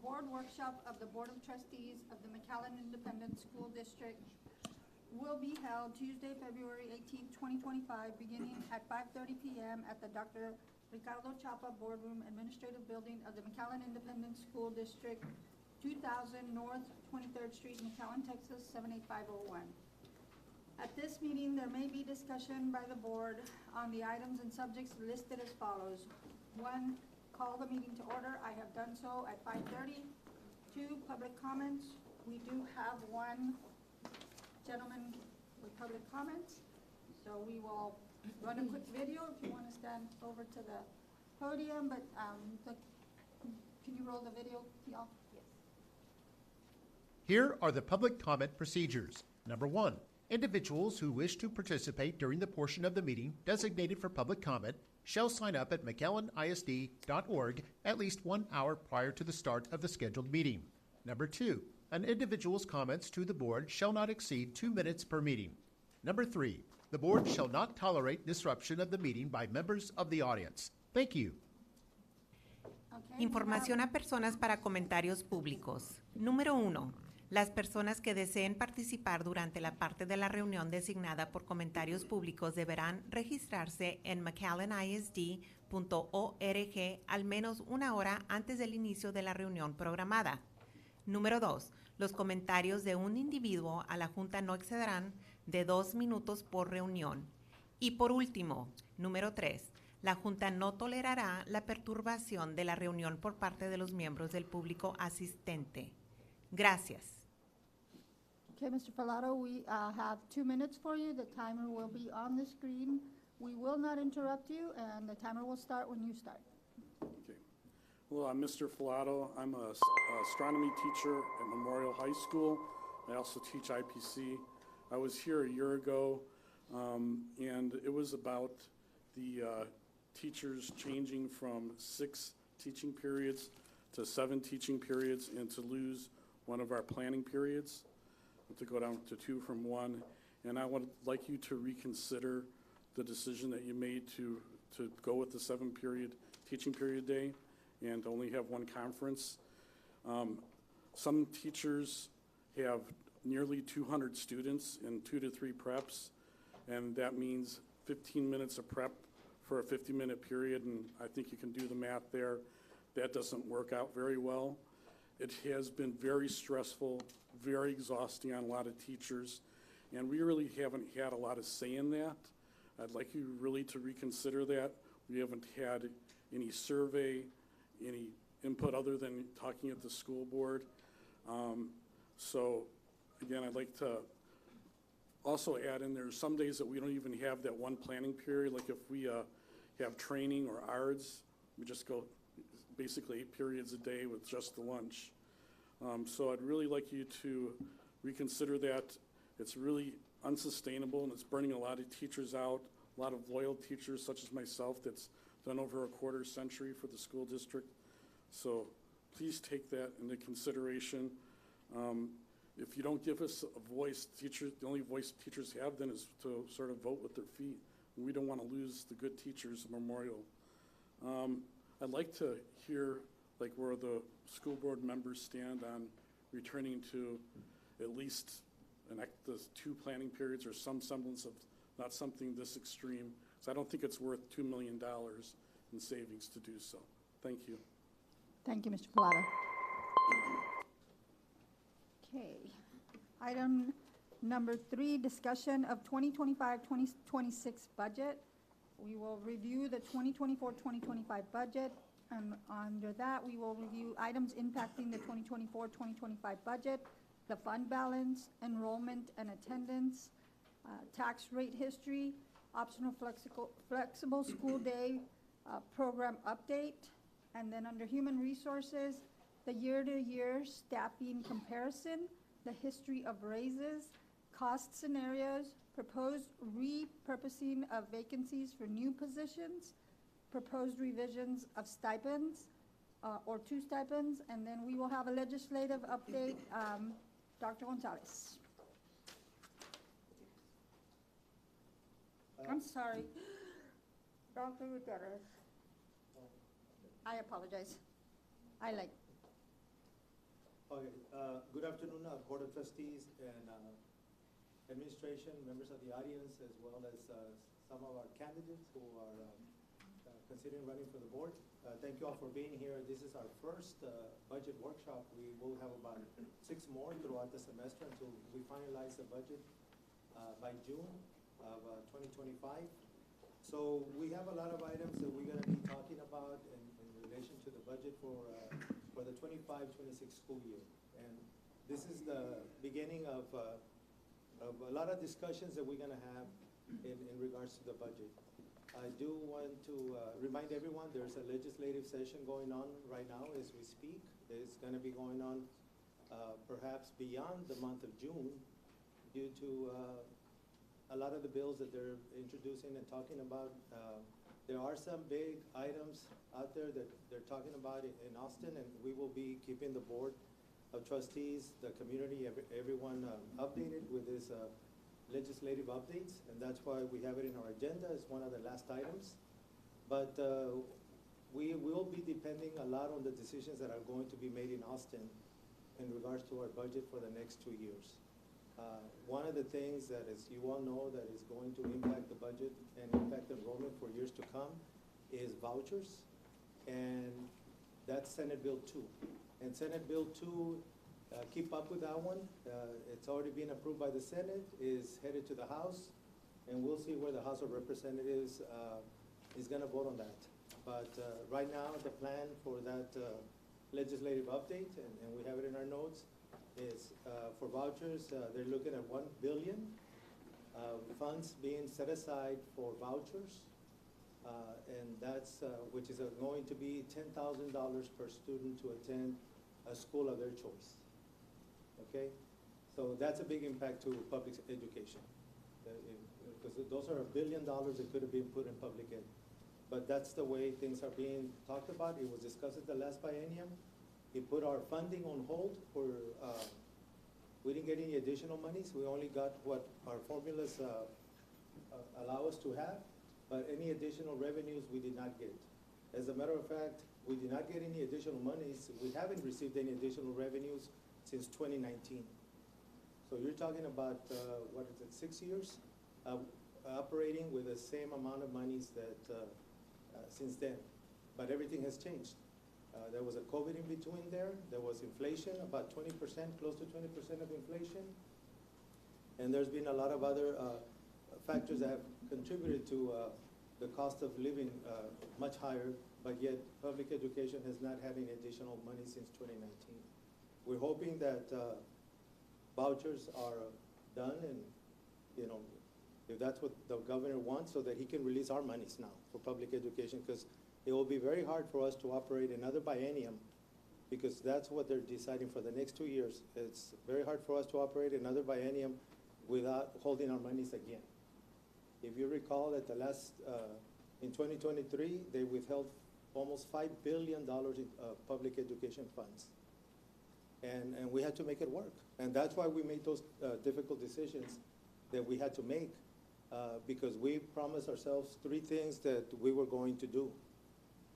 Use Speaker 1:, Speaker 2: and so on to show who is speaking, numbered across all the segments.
Speaker 1: board workshop of the Board of Trustees of the McAllen Independent School District will be held Tuesday, February 18th, 2025, beginning at 5:30 p.m. at the Dr. Ricardo Chapa Boardroom Administrative Building of the McAllen Independent School District, 2000 North 23rd Street, McAllen, Texas, 78501. At this meeting, there may be discussion by the board on the items and subjects listed as follows. 1, call the meeting to order. I have done so at 5:30. 2, public comments. We do have one gentleman with public comments, so we will run a quick video if you want to stand over to the podium, but can you roll the video, y'all? Yes.
Speaker 2: Here are the public comment procedures. Number 1, individuals who wish to participate during the portion of the meeting designated for public comment shall sign up at McAllenISD.org at least 1 hour prior to the start of the scheduled meeting. Number 2, an individual's comments to the board shall not exceed 2 minutes per meeting. Number 3, the board shall not tolerate disruption of the meeting by members of the audience. Thank you.
Speaker 1: Okay,
Speaker 3: Información a personas para comentarios públicos. Número 1. Las personas que deseen participar durante la parte de la reunión designada por comentarios públicos deberán registrarse en McAllenisd.org al menos 1 hora antes del inicio de la reunión programada. Número 2. Los comentarios de un individuo a la Junta no excederán de 2 minutos por reunión. Y por último, número 3. La Junta no tolerará la perturbación de la reunión por parte de los miembros del público asistente. Gracias.
Speaker 1: Okay, Mr. Falato, we have 2 minutes for you. The timer will be on the screen. We will not interrupt you, and the timer will start when you start.
Speaker 4: Okay. Well, I'm Mr. Falato. I'm an astronomy teacher at Memorial High School. I also teach IPC. I was here a year ago, and it was about the teachers changing from 6 teaching periods to 7 teaching periods and to lose one of our planning periods, to go down to 2 from 1. And I would like you to reconsider the decision that you made to go with the 7 period teaching period day and only have 1 conference. Some teachers have nearly 200 students in 2 to 3 preps, and that means 15 minutes of prep for a 50-minute period, and I think you can do the math there. That doesn't work out very well. It has been very stressful, very exhausting on a lot of teachers, and we really haven't had a lot of say in that. I'd like you really to reconsider that. We haven't had any survey, any input other than talking at the school board. So again, I'd like to also add in there some days that we don't even have that 1 planning period. Like if we have training or ARDS, we just go basically 8 periods a day with just the lunch. So I'd really like you to reconsider that. It's really unsustainable, and it's burning a lot of teachers out, a lot of loyal teachers such as myself that's done over a quarter century for the school district. So please take that into consideration. If you don't give us a voice, teachers, the only voice teachers have then is to sort of vote with their feet. And we don't want to lose the good teachers of Memorial. I'd like to hear like where the school board members stand on returning to at least the 2 planning periods or some semblance of not something this extreme. So I don't think it's worth $2 million in savings to do so. Thank you.
Speaker 1: Thank you, Mr. Falato. Okay. Item number 3, discussion of 2025-2026 budget. We will review the 2024-2025 budget, and under that, we will review items impacting the 2024-2025 budget, the fund balance, enrollment and attendance, tax rate history, optional flexible school day program update, and then under human resources, the year-to-year staffing comparison, the history of raises, cost scenarios, proposed repurposing of vacancies for new positions, proposed revisions of stipends or 2 stipends, and then we will have a legislative update. Dr. Gonzalez. I'm sorry. Dr. Gutierrez. I apologize. I like.
Speaker 5: Okay, good afternoon, Board of Trustees and administration, members of the audience, as well as some of our candidates who are considering running for the board. Thank you all for being here. This is our first budget workshop. We will have about 6 more throughout the semester until we finalize the budget by June of 2025. So we have a lot of items that we're going to be talking about in relation to the budget for the 25-26 school year. And this is the beginning of a lot of discussions that we're going to have in regards to the budget. I do want to remind everyone there's a legislative session going on right now as we speak. It's going to be going on perhaps beyond the month of June due to a lot of the bills that they're introducing and talking about. There are some big items out there that they're talking about in Austin, and we will be keeping the board of trustees, the community, everyone updated with this legislative updates, and that's why we have it in our agenda as one of the last items. But we will be depending a lot on the decisions that are going to be made in Austin in regards to our budget for the next 2 years. One of the things that, as you all know, that is going to impact the budget and impact enrollment for years to come is vouchers, and that's Senate Bill 2. And Senate Bill 2, keep up with that one. It's already been approved by the Senate, is headed to the House, and we'll see where the House of Representatives is gonna vote on that. But right now, the plan for that legislative update, and we have it in our notes, is for vouchers, they're looking at $1 billion funds being set aside for vouchers, and that's which is going to be $10,000 per student to attend a school of their choice. Okay, so that's a big impact to public education, because those are $1 billion that could have been put in public ed. But that's the way things are being talked about. It was discussed at the last biennium. It put our funding on hold for, we didn't get any additional monies. We only got what our formulas allow us to have, but any additional revenues we did not get. As a matter of fact, we did not get any additional monies. We haven't received any additional revenues since 2019. So you're talking about, what is it, 6 years? Operating with the same amount of monies that since then, but everything has changed. There was a COVID in between there. There was inflation, about 20%, close to 20% of inflation. And there's been a lot of other factors that have contributed to the cost of living much higher, but yet public education has not had any additional money since 2019. We're hoping that vouchers are done, and you know, if that's what the governor wants, so that he can release our monies now for public education, because it will be very hard for us to operate another biennium, because that's what they're deciding for the next 2 years. It's very hard for us to operate another biennium without holding our monies again. If you recall that the last, in 2023, they withheld almost $5 billion in public education funds. And we had to make it work. And that's why we made those difficult decisions that we had to make, because we promised ourselves 3 things that we were going to do.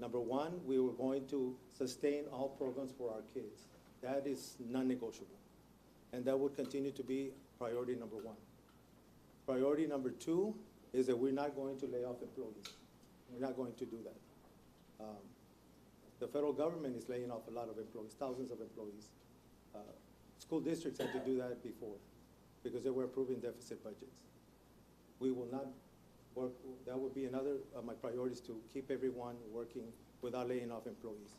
Speaker 5: Number 1, we were going to sustain all programs for our kids. That is non-negotiable. And that would continue to be priority number 1. Priority number 2 is that we're not going to lay off employees. We're not going to do that. The federal government is laying off a lot of employees, thousands of employees. School districts had to do that before because they were approving deficit budgets. We will not work, that would be another of my priorities, to keep everyone working without laying off employees.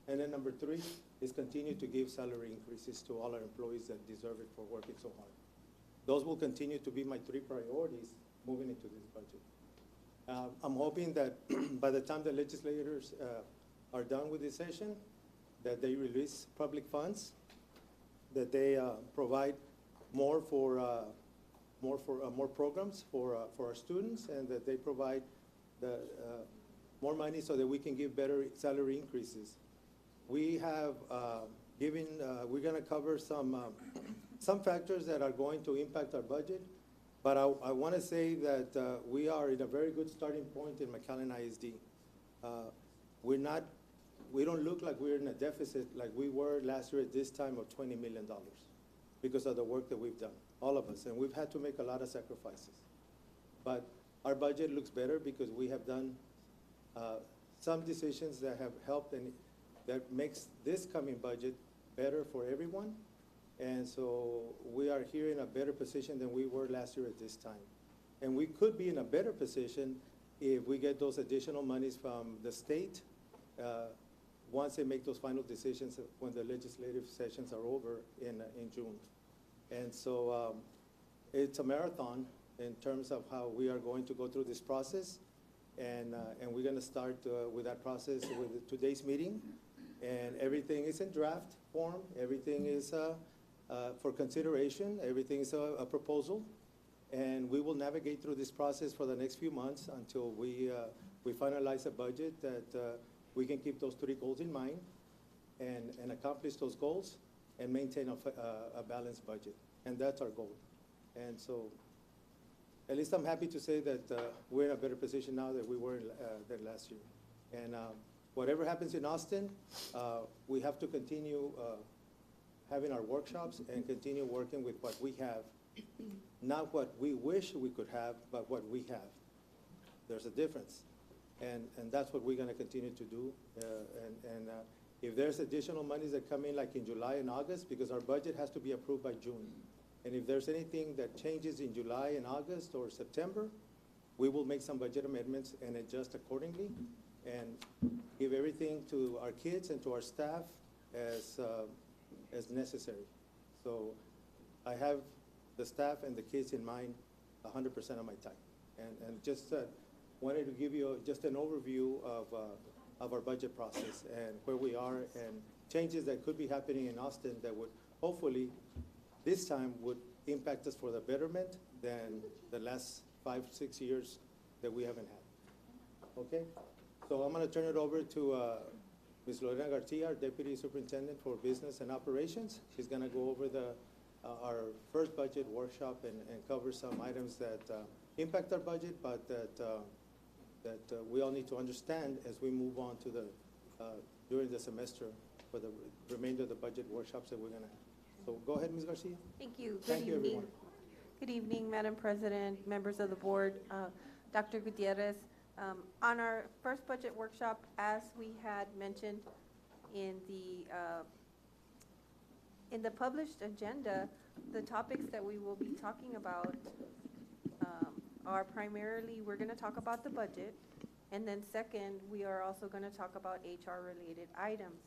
Speaker 5: And then number 3 is continue to give salary increases to all our employees that deserve it for working so hard. Those will continue to be my 3 priorities moving into this budget. I'm hoping that by the time the legislators are done with this session, that they release public funds, that they provide more for more programs for our students, and that they provide the more money so that we can give better salary increases. We have given, we're going to cover some factors that are going to impact our budget, but I want to say that we are in a very good starting point in McAllen ISD. We're not we don't look like we're in a deficit like we were last year at this time of $20 million because of the work that we've done, all of us, and we've had to make a lot of sacrifices. But our budget looks better because we have done some decisions that have helped and that makes this coming budget better for everyone. And so we are here in a better position than we were last year at this time. And we could be in a better position if we get those additional monies from the state once they make those final decisions when the legislative sessions are over in June. And so it's a marathon in terms of how we are going to go through this process. And we're going to start with that process with today's meeting. And everything is in draft form. Everything is for consideration. Everything is a proposal. And we will navigate through this process for the next few months until we finalize a budget that we can keep those 3 goals in mind and accomplish those goals and maintain a balanced budget. And that's our goal. And so at least I'm happy to say that we're in a better position now than we were than last year. And whatever happens in Austin, we have to continue having our workshops and continue working with what we have. Not what we wish we could have, but what we have. There's a difference. And that's what we're going to continue to do. If there's additional monies that come in like in July and August, because our budget has to be approved by June. And if there's anything that changes in July and August or September, we will make some budget amendments and adjust accordingly and give everything to our kids and to our staff as necessary. So I have the staff and the kids in mind 100% of my time. And just wanted to give you just an overview of our budget process and where we are and changes that could be happening in Austin that would hopefully this time would impact us for the betterment than the last 5-6 years that we haven't had. Okay? So I'm going to turn it over to Ms. Lorena Garcia, our Deputy Superintendent for Business and Operations. She's going to go over our first budget workshop and cover some items that impact our budget, but that we all need to understand as we move on to during the semester for the remainder of the budget workshops that we're going to have. So go ahead, Ms. Garcia.
Speaker 6: Thank you.
Speaker 5: Thank you, everyone.
Speaker 6: Good evening, Madam President, members of the board, Dr. Gutierrez. On our first budget workshop, as we had mentioned in the published agenda, the topics that we will be talking about are primarily, we're going to talk about the budget, and then second, we are also going to talk about HR-related items.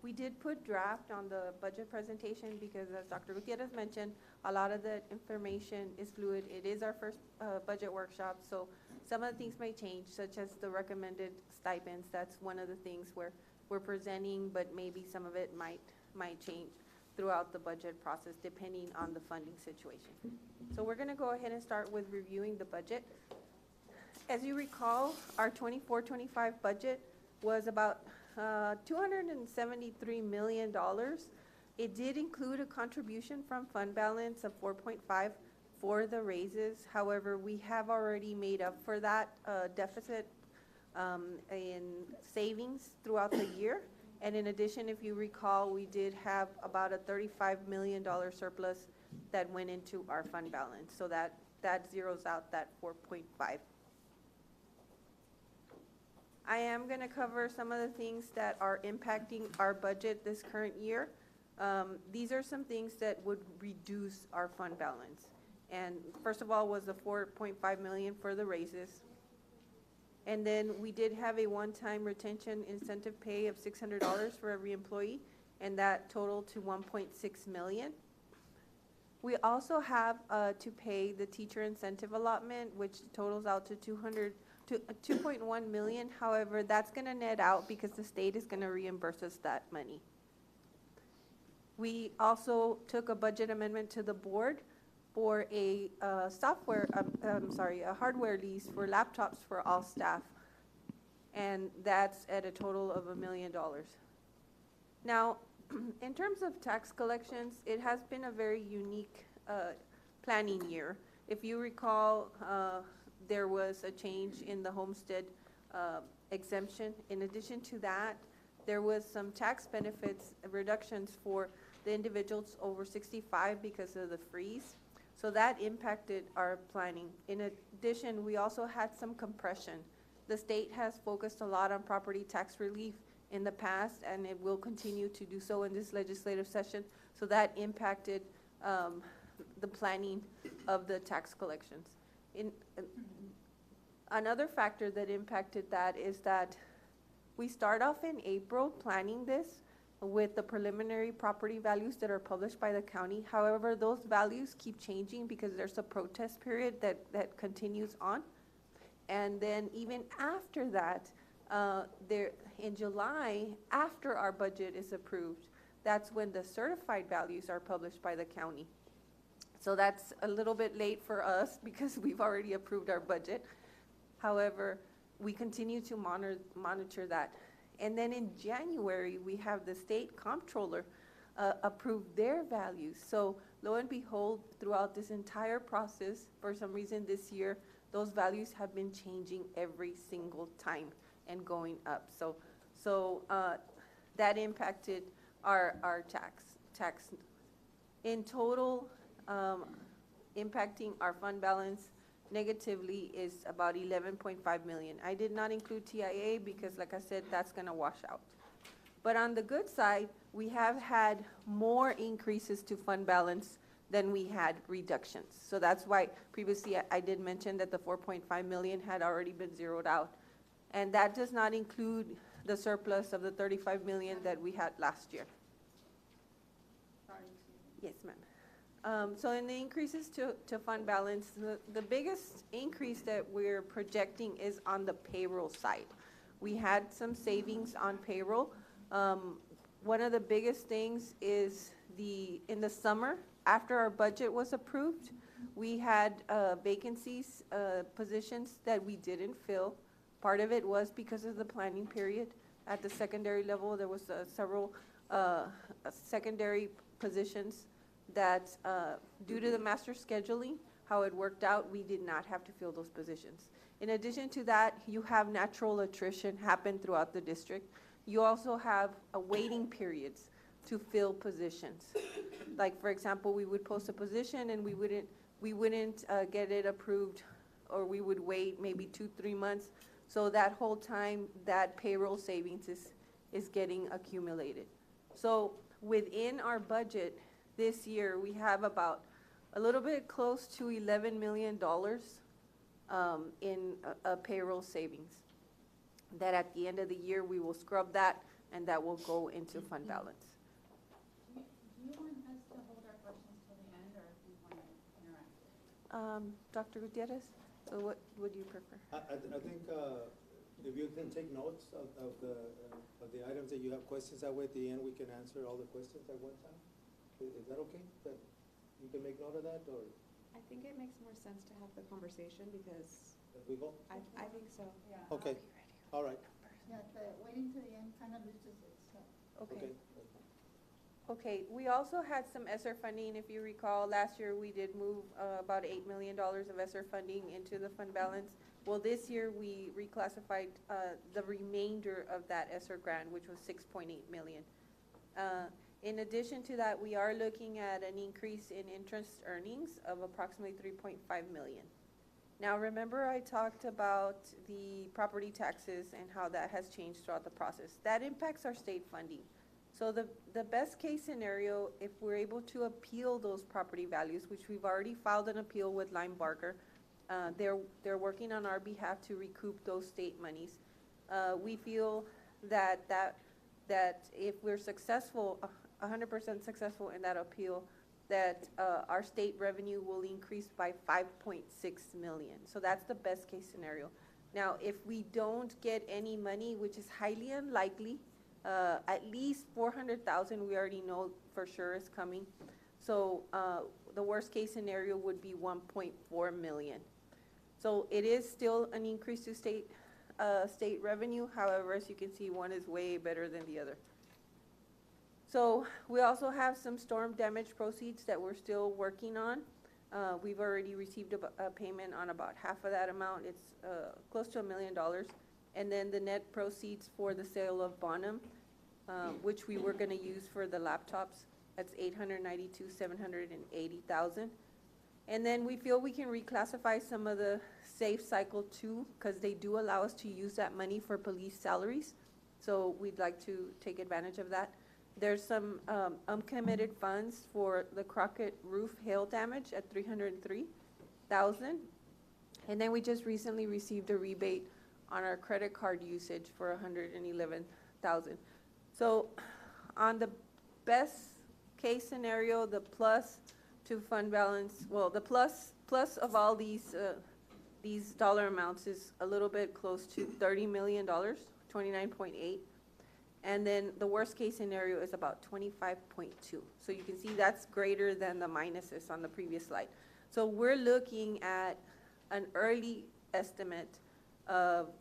Speaker 6: We did put draft on the budget presentation because, as Dr. Gutierrez mentioned, a lot of the information is fluid. It is our first budget workshop, so some of the things may change, such as the recommended stipends. That's one of the things where we're presenting, but maybe some of it might change throughout the budget process, depending on the funding situation. So we're going to go ahead and start with reviewing the budget. As you recall, our 24-25 budget was about $273 million. It did include a contribution from fund balance of 4.5 for the raises. However, we have already made up for that deficit in savings throughout the year. And in addition, if you recall, we did have about a $35 million surplus that went into our fund balance. So that zeroes out that 4.5. I am going to cover some of the things that are impacting our budget this current year. These are some things that would reduce our fund balance. And first of all was the 4.5 million for the raises. And then we did have a one-time retention incentive pay of $600 for every employee, and that totaled to 1.6 million. We also have to pay the teacher incentive allotment, which totals out to 2.1 million. However, that's going to net out because the state is going to reimburse us that money. We also took a budget amendment to the board for a hardware lease for laptops for all staff, and that's at a total of $1 million. Now, in terms of tax collections, it has been a very unique planning year. If you recall, there was a change in the homestead exemption. In addition to that, there was some tax benefits reductions for the individuals over 65 because of the freeze. So that impacted our planning. In addition, we also had some compression. The state has focused a lot on property tax relief in the past, and it will continue to do so in this legislative session. So that impacted the planning of the tax collections. Another factor that impacted that is that we start off in April planning this with the preliminary property values that are published by the county. However, those values keep changing because there's a protest period that continues on. And then even after that, in July, after our budget is approved, that's when the certified values are published by the county. So that's a little bit late for us because we've already approved our budget. However, we continue to monitor that. And then in January, we have the state comptroller approve their values. So lo and behold, throughout this entire process, for some reason this year, those values have been changing every single time and going up. So that impacted our tax. In total, impacting our fund balance negatively is about 11.5 million. I did not include TIA because, like I said, that's going to wash out. But on the good side, we have had more increases to fund balance than we had reductions. So that's why previously I did mention that the 4.5 million had already been zeroed out. And that does not include the surplus of the 35 million that we had last year. Yes, ma'am. So in the increases to fund balance, the biggest increase that we're projecting is on the payroll side. We had some savings on payroll. One of the biggest things is in the summer, after our budget was approved, we had vacancies, positions that we didn't fill. Part of it was because of the planning period. At the secondary level, there was several secondary positions that due to the master scheduling, how it worked out, we did not have to fill those positions. In addition to that, you have natural attrition happen throughout the district. You also have waiting periods to fill positions. Like, for example, we would post a position and we wouldn't get it approved, or we would wait maybe 2-3 months. So that whole time, that payroll savings is getting accumulated. So within our budget, this year, we have about a little bit close to $11 million in payroll savings. That at the end of the year, we will scrub that, and that will go into fund balance.
Speaker 1: Do you want us to hold our questions till the end, or do you want to interact?
Speaker 6: Dr. Gutierrez, so what would you prefer?
Speaker 5: I think if you can take notes of the items that you have questions, that way at the end we can answer all the questions at one time. Is that okay? That you can make note of that, or?
Speaker 7: I think it makes more sense to have the conversation because
Speaker 5: We go?
Speaker 7: I think so.
Speaker 1: Yeah.
Speaker 5: Okay, all right.
Speaker 1: Yeah, waiting to the end kind of loses it, so.
Speaker 6: Okay. Okay, we also had some ESSER funding. If you recall, last year we did move about $8 million of ESSER funding into the fund balance. Well, this year we reclassified the remainder of that ESSER grant, which was $6.8 million. In addition to that, we are looking at an increase in interest earnings of approximately $3.5 million. Now, remember I talked about the property taxes and how that has changed throughout the process. That impacts our state funding. So the best case scenario, if we're able to appeal those property values, which we've already filed an appeal with Lime Barker, they're working on our behalf to recoup those state monies. We feel that if we're successful, 100% successful in that appeal, that our state revenue will increase by $5.6 million. So that's the best case scenario. Now, if we don't get any money, which is highly unlikely, at least $400,000 we already know for sure is coming. So the worst case scenario would be $1.4 million. So it is still an increase to state revenue. However, as you can see, one is way better than the other. So we also have some storm damage proceeds that we're still working on. We've already received a payment on about half of that amount. It's close to $1 million. And then the net proceeds for the sale of Bonham which we were gonna use for the laptops. That's 780,000. And then we feel we can reclassify some of the safe cycle too, because they do allow us to use that money for police salaries. So we'd like to take advantage of that. There's some uncommitted funds for the Crockett roof hail damage at 303,000. And then we just recently received a rebate on our credit card usage for 111,000. So on the best case scenario, the plus to fund balance, well, the plus of all these dollar amounts is a little bit close to $30 million, 29.8. And then the worst case scenario is about 25.2. So you can see that's greater than the minuses on the previous slide. So we're looking at an early estimate of,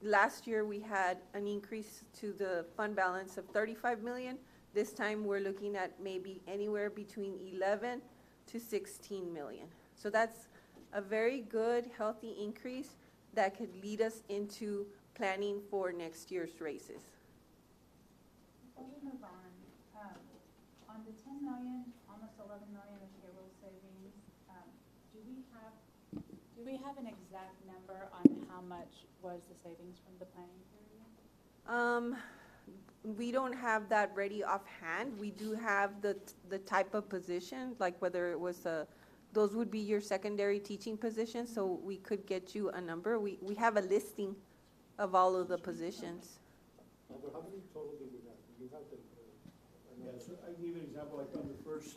Speaker 6: last year we had an increase to the fund balance of 35 million. This time we're looking at maybe anywhere between 11 to 16 million. So that's a very good, healthy increase that could lead us into planning for next year's races.
Speaker 1: Before we move on the 10 million, almost 11 million of payroll savings, do we have an exact number on how much was the savings from the planning period?
Speaker 6: We don't have that ready offhand. We do have the type of position, like whether it was those would be your secondary teaching positions, so we could get you a number. We have a listing of all of the positions.
Speaker 5: Albert, how many total do we have? Do you have the?
Speaker 8: Yeah, so I can give you an example, like on the first,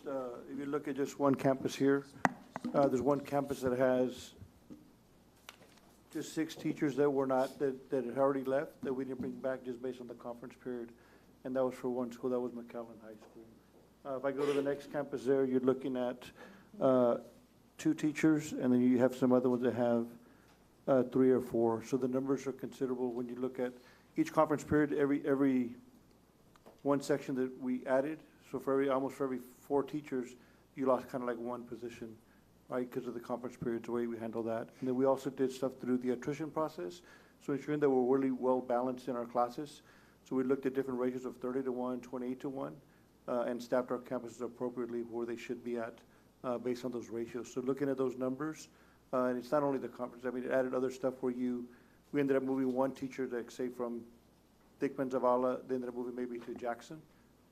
Speaker 8: if you look at just one campus here, there's one campus that has just 6 teachers that were not, that had already left, that we didn't bring back just based on the conference period. And that was for one school, that was McAllen High School. If I go to the next campus there, you're looking at 2 teachers, and then you have some other ones that have 3 or 4. So the numbers are considerable when you look at each conference period, every one section that we added. So for almost for every 4 teachers, you lost kind of like one position, right, because of the conference period, the way we handle that. And then we also did stuff through the attrition process, so ensuring that we're really well balanced in our classes. So we looked at different ratios of 30 to 1, 28 to 1, and staffed our campuses appropriately where they should be at based on those ratios. So looking at those numbers, and it's not only the conference, I mean, it added other stuff where we ended up moving one teacher, like say from Dickman Zavala, they ended up moving maybe to Jackson,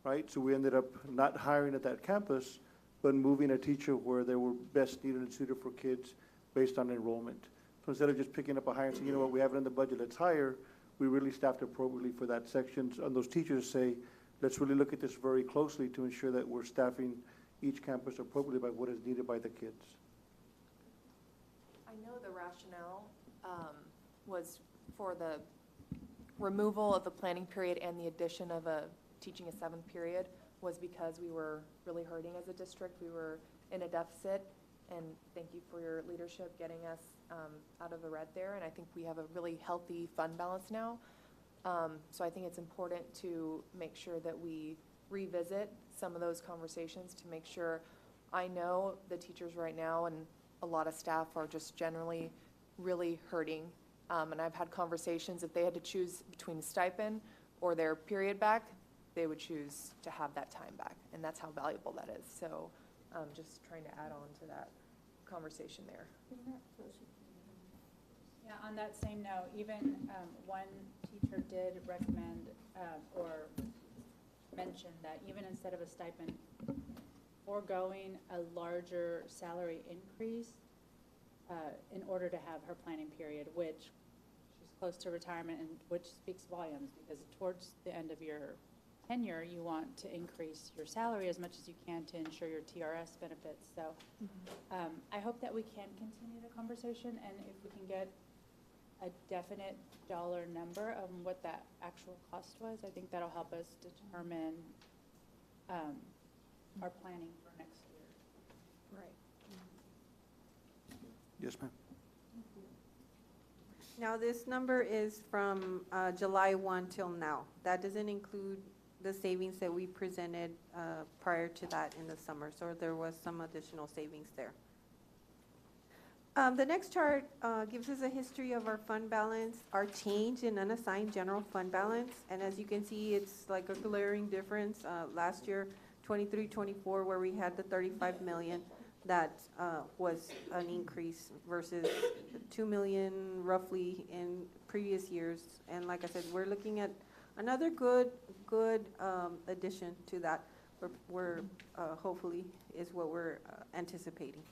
Speaker 8: right? So we ended up not hiring at that campus, but moving a teacher where they were best needed and suited for kids based on enrollment. So instead of just picking up a hire and saying, you know what, we have it in the budget, let's hire, we really staffed appropriately for that section. And those teachers say, let's really look at this very closely to ensure that we're staffing each campus appropriately by what is needed by the kids.
Speaker 7: I know the rationale was for the removal of the planning period and the addition of teaching a 7th period was because we were really hurting as a district. We were in a deficit, and thank you for your leadership getting us out of the red there. And I think we have a really healthy fund balance now. So I think it's important to make sure that we revisit some of those conversations to make sure. I know the teachers right now and a lot of staff are just generally really hurting. And I've had conversations, if they had to choose between stipend or their period back, they would choose to have that time back. And that's how valuable that is. So just trying to add on to that conversation there.
Speaker 1: Yeah, on that same note, even one teacher did recommend or mention that even instead of a stipend, foregoing a larger salary increase in order to have her planning period, which she's close to retirement, and which speaks volumes because towards the end of your tenure, you want to increase your salary as much as you can to ensure your TRS benefits. So I hope that we can continue the conversation, and if we can get a definite dollar number of what that actual cost was, I think that'll help us determine our planning for next year.
Speaker 6: Right.
Speaker 8: Yes, ma'am.
Speaker 6: Now, this number is from July 1 till now. That doesn't include the savings that we presented prior to that in the summer. So there was some additional savings there. The next chart gives us a history of our fund balance, our change in unassigned general fund balance. And as you can see, it's like a glaring difference. Last year, 23, 24, where we had the 35 million, that was an increase versus 2 million roughly in previous years. And like I said, we're looking at another good addition to that. We're hopefully is what we're anticipating.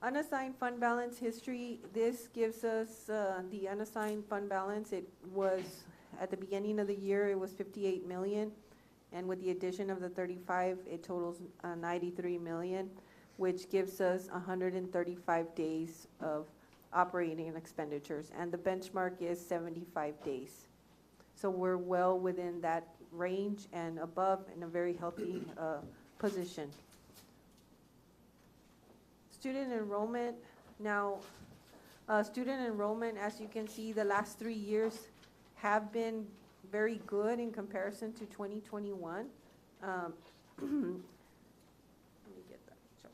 Speaker 6: Unassigned fund balance history, this gives us the unassigned fund balance. It was, at the beginning of the year, it was 58 million. And with the addition of the 35, it totals 93 million, which gives us 135 days of operating expenditures. And the benchmark is 75 days. So we're well within that range and above, in a very healthy position. Student enrollment. Now, student enrollment, as you can see, the last 3 years have been very good in comparison to 2021. Let me get that chart.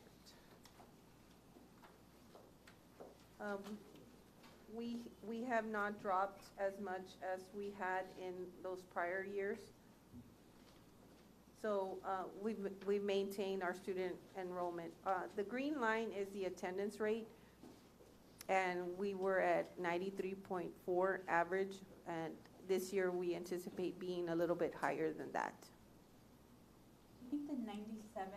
Speaker 6: We have not dropped as much as we had in those prior years. So we've maintained our student enrollment. The green line is the attendance rate, and we were at 93.4 average, and this year we anticipate being a little bit higher than that.
Speaker 9: I think the 97,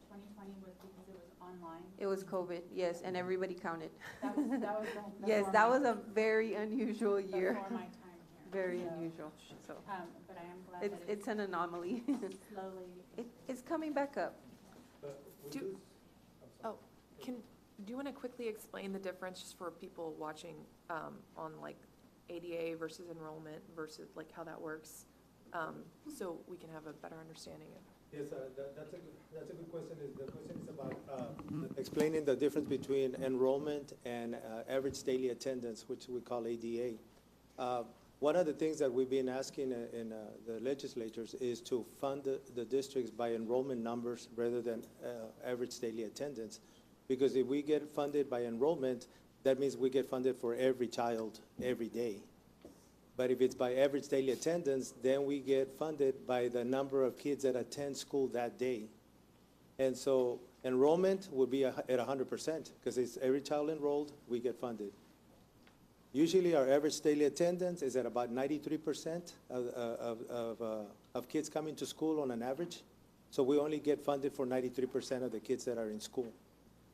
Speaker 9: 2020 was because it was online.
Speaker 6: It was COVID, yes, and everybody counted.
Speaker 9: That was
Speaker 6: Yes, that was a very unusual year.
Speaker 9: before my time here.
Speaker 6: Very
Speaker 9: So,
Speaker 6: unusual, so
Speaker 9: but I am glad that
Speaker 6: it's an anomaly.
Speaker 9: slowly.
Speaker 6: It's coming back up.
Speaker 7: Do you want to quickly explain the difference just for people watching on like ADA versus enrollment versus like how that works, so we can have a better understanding of?
Speaker 5: Yes, that's a good question. The question is about explaining the difference between enrollment and average daily attendance, which we call ADA. One of the things that we've been asking in the legislatures is to fund the districts by enrollment numbers rather than average daily attendance. Because if we get funded by enrollment, that means we get funded for every child every day. But if it's by average daily attendance, then we get funded by the number of kids that attend school that day. And so enrollment would be at 100%, because it's every child enrolled, we get funded. Usually our average daily attendance is at about 93% of kids coming to school on an average. So we only get funded for 93% of the kids that are in school.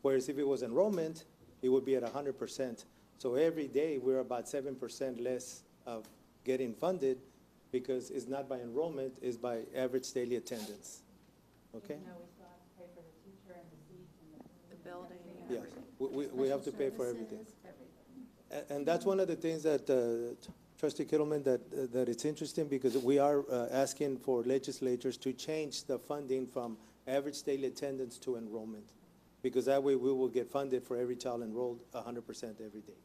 Speaker 5: Whereas if it was enrollment, it would be at 100%. So every day we're about 7% less of getting funded, because it's not by enrollment, it's by average daily attendance. Okay?
Speaker 9: Even though we still have to pay for the teacher and the seats and
Speaker 7: The building and
Speaker 5: Yes,
Speaker 7: everything.
Speaker 5: we have to pay for everything.
Speaker 1: Everything.
Speaker 5: And that's one of the things that, Trustee Kittleman, that it's interesting, because we are asking for legislatures to change the funding from average daily attendance to enrollment, because that way we will get funded for every child enrolled 100% every day.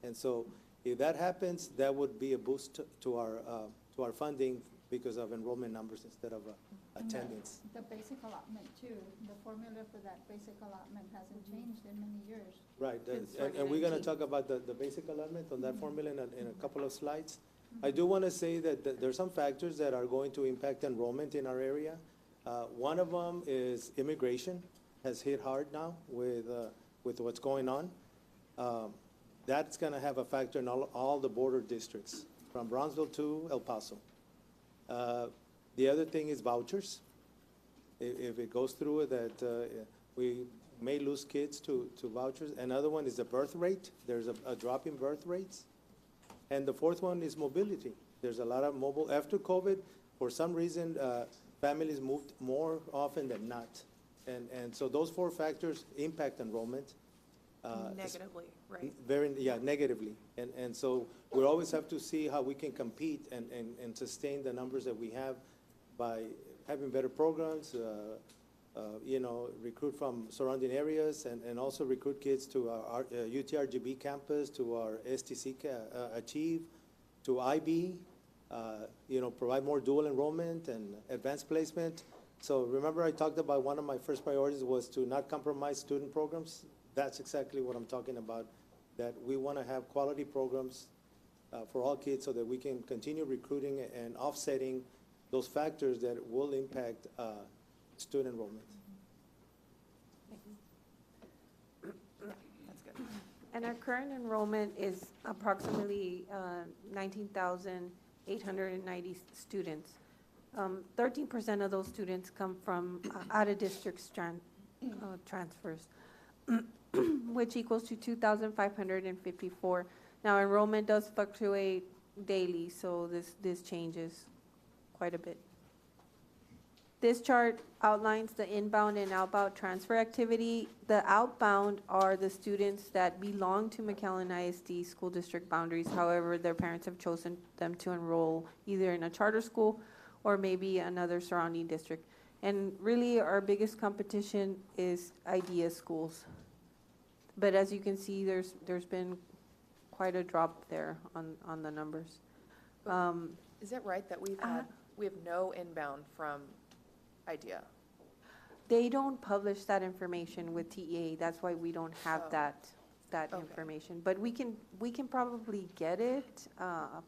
Speaker 5: And so if that happens, that would be a boost to our funding because of enrollment numbers instead of attendance.
Speaker 1: The basic allotment too, the formula for that basic allotment hasn't changed in many years.
Speaker 5: Right,
Speaker 6: Since
Speaker 5: and we're gonna
Speaker 6: 2019.
Speaker 5: talk about the basic allotment on that formula in a couple of slides. I do wanna say that there's some factors that are going to impact enrollment in our area. One of them is immigration has hit hard now with what's going on. That's gonna have a factor in all the border districts, from Brownsville to El Paso. The other thing is vouchers. If it goes through that, we may lose kids to vouchers. Another one is the birth rate. There's a drop in birth rates. And the fourth one is mobility. There's a lot of mobile, after COVID, for some reason, families moved more often than not. And so those four factors impact enrollment.
Speaker 7: Negatively, right?
Speaker 5: Negatively. And so we always have to see how we can compete and sustain the numbers that we have by having better programs, recruit from surrounding areas, and also recruit kids to our UTRGB campus, to our STC Achieve, to IB, provide more dual enrollment and advanced placement. So remember I talked about one of my first priorities was to not compromise student programs That's exactly what I'm talking about, that we want to have quality programs for all kids so that we can continue recruiting and offsetting those factors that will impact student enrollment.
Speaker 7: That's good.
Speaker 6: And our current enrollment is approximately 19,890 students. 13% of those students come from out-of-district transfers, which equals to 2,554. Now, enrollment does fluctuate daily, so this changes quite a bit. This chart outlines the inbound and outbound transfer activity. The outbound are the students that belong to McAllen ISD school district boundaries. However, their parents have chosen them to enroll either in a charter school or maybe another surrounding district. And really, our biggest competition is IDEA schools. But as you can see, there's been quite a drop there on the numbers.
Speaker 7: Is it right that we have no inbound from IDEA?
Speaker 6: They don't publish that information with TEA. That's why we don't have
Speaker 7: Oh.
Speaker 6: that
Speaker 7: Okay.
Speaker 6: information. But we can probably get it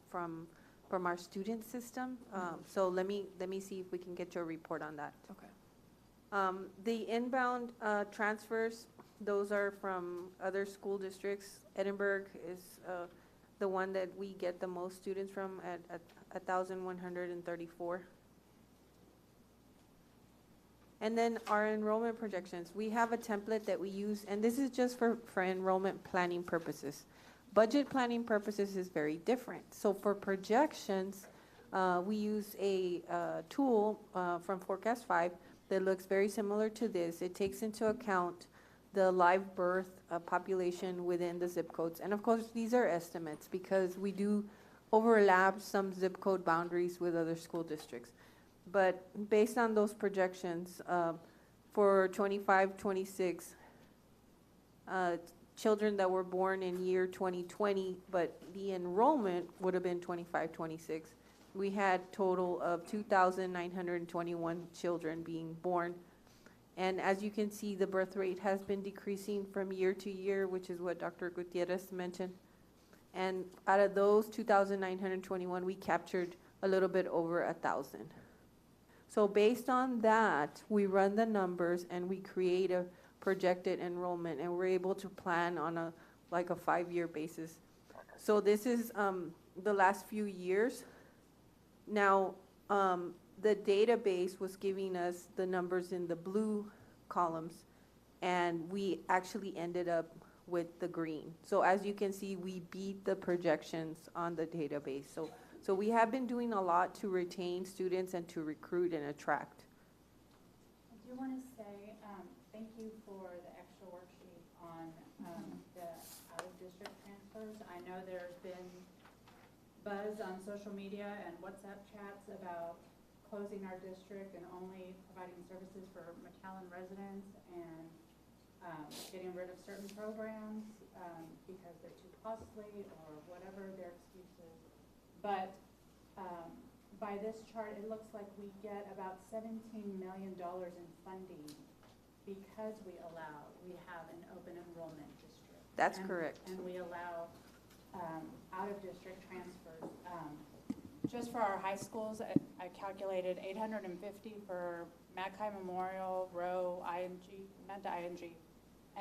Speaker 6: from our student system. So let me see if we can get you a report on that.
Speaker 7: Okay.
Speaker 6: The inbound transfers, those are from other school districts. Edinburgh is the one that we get the most students from at 1,134. And then our enrollment projections. We have a template that we use, and this is just for enrollment planning purposes. Budget planning purposes is very different. So for projections, we use a tool from Forecast 5 that looks very similar to this. It takes into account the live birth population within the zip codes. And of course, these are estimates because we do overlap some zip code boundaries with other school districts. But based on those projections, for 25-26, children that were born in year 2020, but the enrollment would have been 25-26, we had total of 2,921 children being born. And as you can see, the birth rate has been decreasing from year to year, which is what Dr. Gutierrez mentioned. And out of those 2,921, we captured a little bit over 1,000. So based on that, we run the numbers and we create a projected enrollment, and we're able to plan on a 5-year basis. So this is the last few years. Now, the database was giving us the numbers in the blue columns, and we actually ended up with the green. So as you can see, we beat the projections on the database. So we have been doing a lot to retain students and to recruit and attract.
Speaker 9: I do want to say thank you for the extra worksheet on the out-of-district transfers. I know there's been buzz on social media and WhatsApp chats about closing our district and only providing services for McAllen residents and getting rid of certain programs because they're too costly or whatever their excuses. But by this chart, it looks like we get about $17 million in funding because we have an open enrollment district.
Speaker 6: That's correct.
Speaker 9: And we allow out-of-district transfers. Just for our high schools, I calculated 850 for Mackay Memorial, Rowe, Menta ING,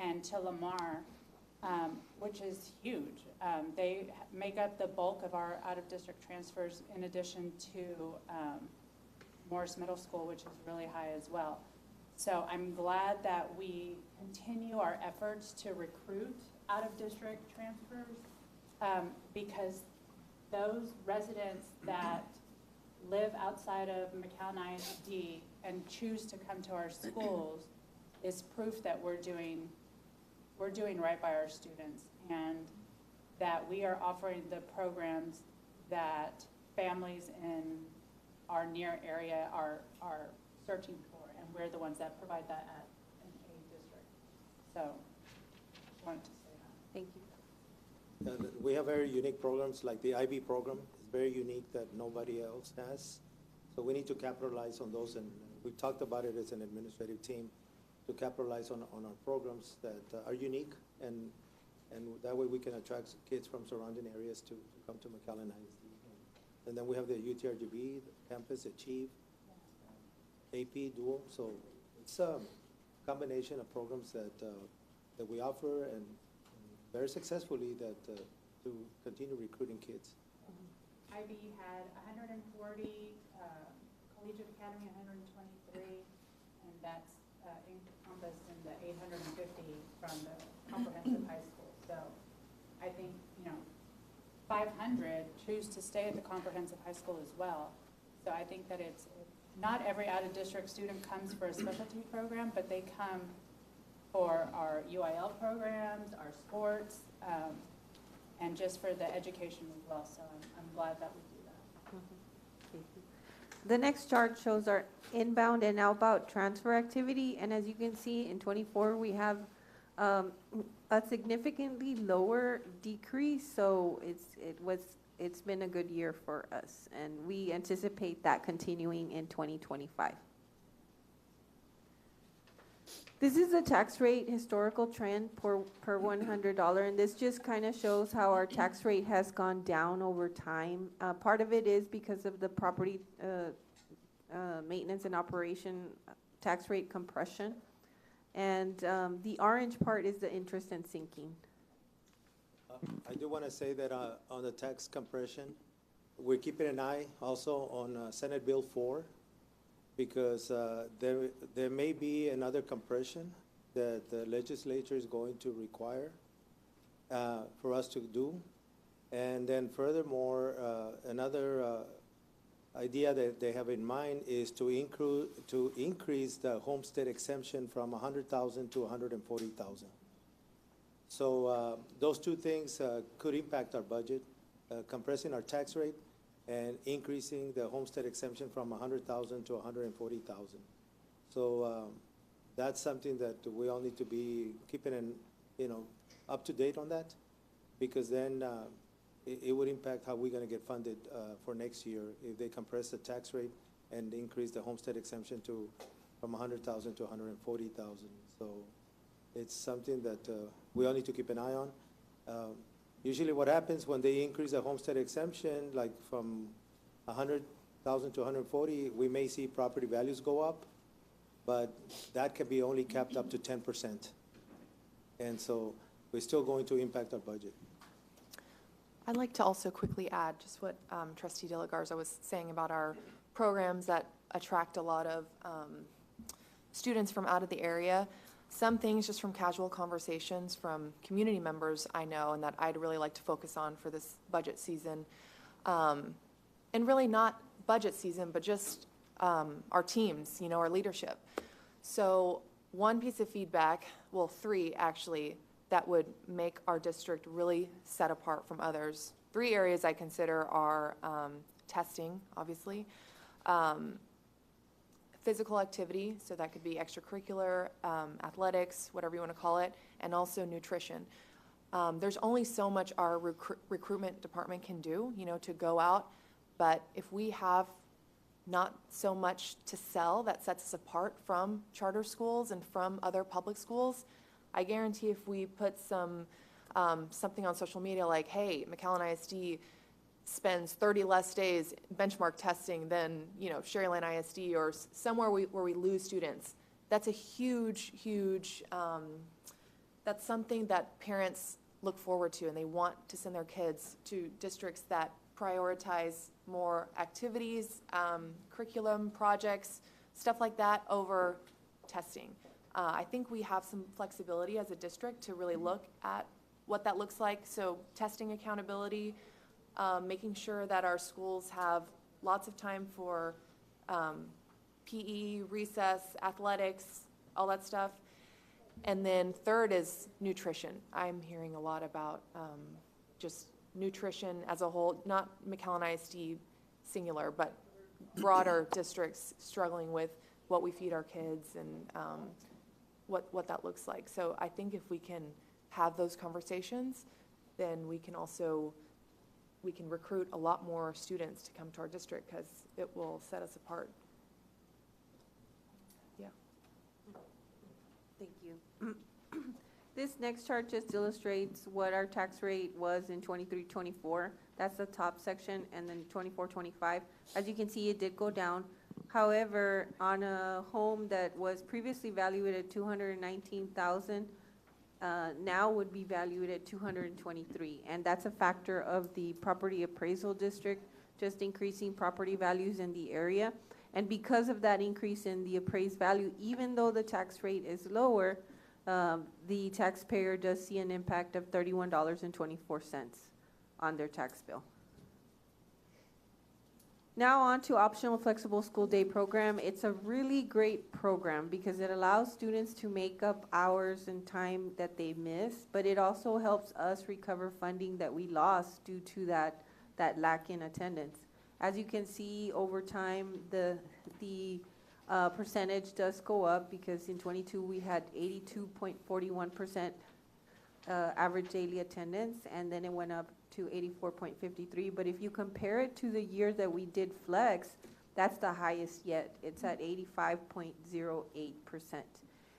Speaker 9: and to Lamar, which is huge. They make up the bulk of our out-of-district transfers in addition to Morris Middle School, which is really high as well. So I'm glad that we continue our efforts to recruit out-of-district transfers because those residents that live outside of McAllen ISD and choose to come to our schools is proof that we're doing right by our students and that we are offering the programs that families in our near area are searching for, and we're the ones that provide that at an A district. So just wanted to say that.
Speaker 6: Thank you.
Speaker 5: We have very unique programs, like the IB program is very unique that nobody else has. So we need to capitalize on those, and we've talked about it as an administrative team. to capitalize on our programs that are unique, and that way we can attract kids from surrounding areas to come to McAllen ISD. And then we have the UTRGB, the campus, Achieve, AP, Dual. So it's a combination of programs that we offer, and very successfully to continue recruiting kids.
Speaker 9: IB had 140, Collegiate Academy 123, and that's encompassed in the 850 from the comprehensive high school. So I think, 500 choose to stay at the comprehensive high school as well. So I think that it's, not every out-of-district student comes for a specialty program, but they come for our UIL programs, our sports, and just for the education as well. So I'm glad that we do that.
Speaker 6: Thank you. The next chart shows our inbound and outbound transfer activity, and as you can see, in '24, we have a significantly lower decrease, so it's been a good year for us, and we anticipate that continuing in 2025. This is the tax rate historical trend per $100, and this just kind of shows how our tax rate has gone down over time. Part of it is because of the property maintenance and operation tax rate compression. And the orange part is the interest and sinking.
Speaker 5: I do want to say that on the tax compression, we're keeping an eye also on Senate Bill 4, because there may be another compression that the legislature is going to require for us to do. And then furthermore, another idea that they have in mind is to increase the homestead exemption from 100,000 to 140,000. So those two things could impact our budget, compressing our tax rate and increasing the homestead exemption from 100,000 to 140,000. So that's something that we all need to be keeping up to date on that, because then it would impact how we're going to get funded for next year if they compress the tax rate and increase the homestead exemption from 100,000 to 140,000. So it's something that we all need to keep an eye on. Usually what happens when they increase the homestead exemption, like from 100,000 to 140, we may see property values go up, but that can be only capped up to 10%. And so we're still going to impact our budget.
Speaker 7: I'd like to also quickly add just what Trustee De La Garza was saying about our programs that attract a lot of students from out of the area. Some things just from casual conversations from community members I know and that I'd really like to focus on for this budget season. And really not budget season, but just our teams, our leadership. So one piece of feedback, well, three actually, that would make our district really set apart from others. Three areas I consider are testing, obviously, physical activity, so that could be extracurricular, athletics, whatever you want to call it, and also nutrition. There's only so much our recruitment department can do, to go out, but if we have not so much to sell that sets us apart from charter schools and from other public schools, I guarantee if we put something on social media like, hey, McAllen ISD spends 30 less days benchmark testing than, Sharyland ISD or somewhere where we lose students, that's a huge, that's something that parents look forward to, and they want to send their kids to districts that prioritize more activities, curriculum, projects, stuff like that over testing. I think we have some flexibility as a district to really look at what that looks like. So testing accountability, making sure that our schools have lots of time for PE, recess, athletics, all that stuff. And then third is nutrition. I'm hearing a lot about just nutrition as a whole, not McAllen ISD singular, but broader districts struggling with what we feed our kids and what that looks like. So I think if we can have those conversations, then we can recruit a lot more students to come to our district, because it will set us apart. Yeah.
Speaker 6: Thank you. This next chart just illustrates what our tax rate was in 23-24. That's the top section, and then 24-25. As you can see, it did go down. However, on a home that was previously valued at $219,000, now would be valued at $223,000, and that's a factor of the property appraisal district just increasing property values in the area. And because of that increase in the appraised value, even though the tax rate is lower, the taxpayer does see an impact of $31.24 on their tax bill. Now on to optional flexible school day program. It's a really great program because it allows students to make up hours and time that they miss, but it also helps us recover funding that we lost due to that lack in attendance. As you can see over time, the percentage does go up because in 22 we had 82.41% average daily attendance, and then it went up to 84.53. But if you compare it to the year that we did flex, that's the highest yet. It's at 85.08%.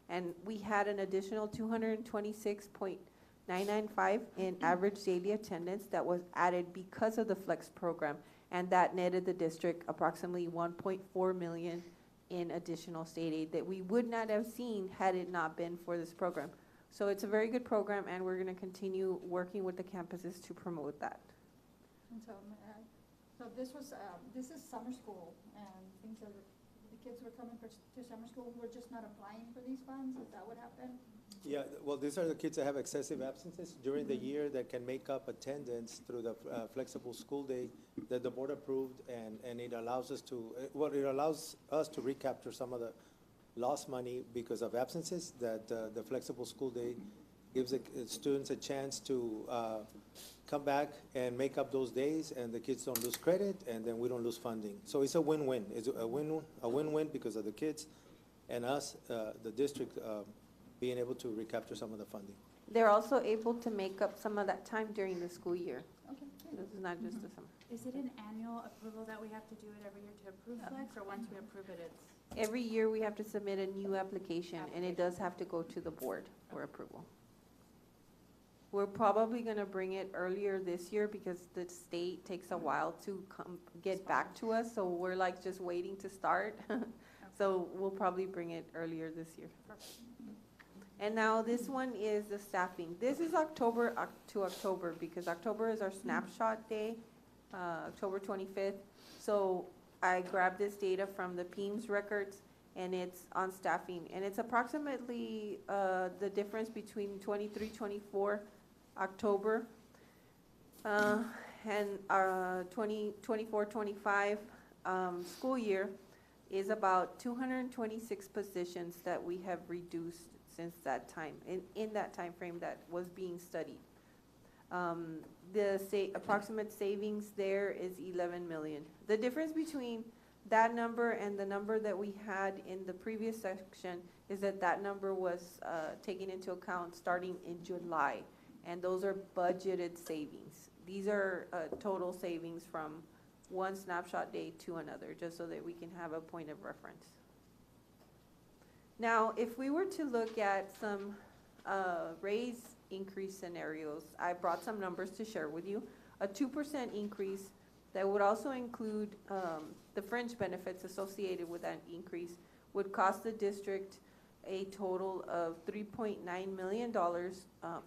Speaker 6: And we had an additional 226.995 in average daily attendance that was added because of the flex program, and that netted the district approximately 1.4 million in additional state aid that we would not have seen had it not been for this program. So it's a very good program, and we're going to continue working with the campuses to promote that.
Speaker 1: And so, this is summer school, and things are, the kids were coming to summer school, we're just not applying for these funds, is that what happened?
Speaker 5: Yeah, well, these are the kids that have excessive absences during the year that can make up attendance through the flexible school day that the board approved, and it allows us to, it allows us to recapture some of the lost money because of absences, that the flexible school day gives the students a chance to come back and make up those days, and the kids don't lose credit, and then we don't lose funding. So it's a win-win. It's a win-win because of the kids and us, the district, being able to recapture some of the funding.
Speaker 6: They're also able to make up some of that time during the school year.
Speaker 1: Okay.
Speaker 6: This is not just the summer.
Speaker 9: Is it an annual approval that we have to do it every year to approve flex, or once we approve it, it's?
Speaker 6: Every year we have to submit a new application, and it does have to go to the board for approval. We're probably gonna bring it earlier this year because the state takes a while to get back to us, so we're like just waiting to start. So we'll probably bring it earlier this year. And now this one is the staffing. This is October to October because October is our snapshot day, October 25th. So I grabbed this data from the PEMS records, and it's on staffing. And it's approximately the difference between 23-24 October and our 24-25 school year is about 226 positions that we have reduced since that time, in that time frame that was being studied. The approximate savings there is 11 million. The difference between that number and the number that we had in the previous section is that number was taken into account starting in July, and those are budgeted savings. These are total savings from one snapshot day to another, just so that we can have a point of reference. Now, if we were to look at some raise increase scenarios, I brought some numbers to share with you. A 2% increase that would also include the fringe benefits associated with that increase would cost the district a total of $3.9 million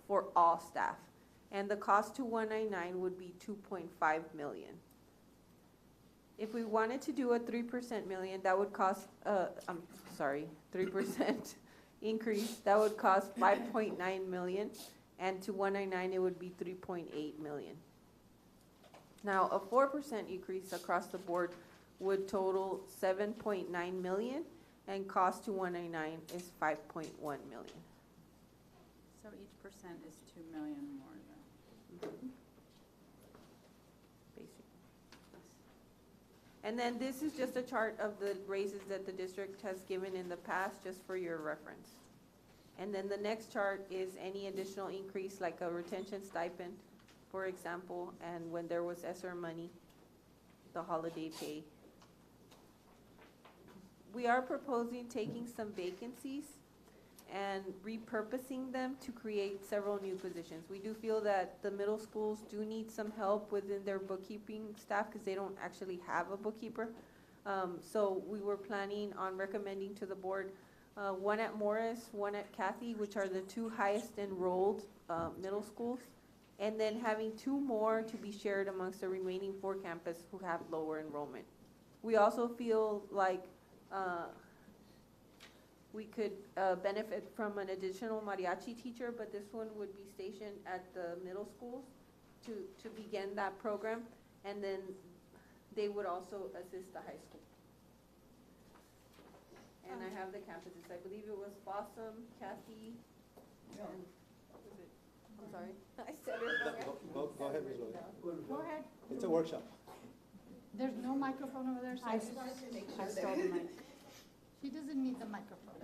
Speaker 6: for all staff. And the cost to 199 would be $2.5 million. If we wanted to do a 3% million, that would cost, 3% increase, that would cost 5.9 million, and to 199 it would be 3.8 million. Now, a 4% increase across the board would total 7.9 million, and cost to 199 is 5.1 million.
Speaker 9: So each percent is 2 million more than.
Speaker 6: Basically, yes. And then this is just a chart of the raises that the district has given in the past, just for your reference. And then the next chart is any additional increase, like a retention stipend, for example, and when there was ESSER money, the holiday pay. We are proposing taking some vacancies, and repurposing them to create several new positions. We do feel that the middle schools do need some help within their bookkeeping staff because they don't actually have a bookkeeper. So we were planning on recommending to the board one at Morris, one at Kathy, which are the two highest enrolled middle schools, and then having two more to be shared amongst the remaining 4 campus who have lower enrollment. We also feel like we could benefit from an additional mariachi teacher, but this one would be stationed at the middle schools to begin that program, and then they would also assist the high school. And I have the campuses. I believe it was Fossum, Kathy, and, what was it? I'm sorry. I said it.
Speaker 5: Go ahead, Ms. Loya.
Speaker 1: Go ahead.
Speaker 5: It's a workshop.
Speaker 1: There's no microphone over there, so
Speaker 9: I stole the mic.
Speaker 1: she doesn't need the microphone.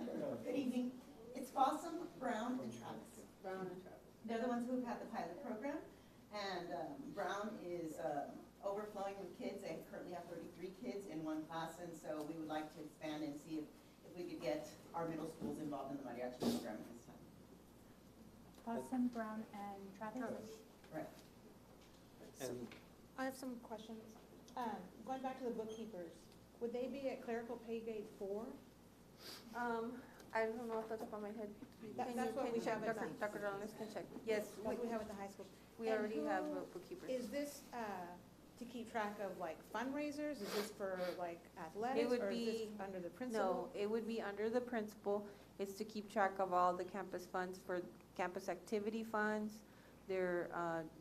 Speaker 10: Good evening. It's Fossum, Brown, and Travis.
Speaker 6: Brown and Travis.
Speaker 10: They're the ones who've had the pilot program. And Brown is overflowing with kids. They currently have 33 kids in one class. And so we would like to expand and see if we could get our middle schools involved in the mariachi program at this time.
Speaker 9: Fossum, Brown, and Travis.
Speaker 10: Right.
Speaker 5: And
Speaker 11: I have some questions. Going back to the bookkeepers, would they be at clerical pay grade 4?
Speaker 6: I don't know if that's up on my head.
Speaker 11: That's what we have at the,
Speaker 6: Dr. Gonzalez can check. Yes,
Speaker 11: what we have at the high school.
Speaker 6: we
Speaker 11: And
Speaker 6: already
Speaker 11: who
Speaker 6: have bookkeepers.
Speaker 11: Is this to keep track of like fundraisers? Is this for like athletics?
Speaker 6: would
Speaker 11: or is this
Speaker 6: be-
Speaker 11: under the
Speaker 6: No,
Speaker 11: principal?
Speaker 6: it would be under the principal. It's to keep track of all the campus funds for campus activity funds, their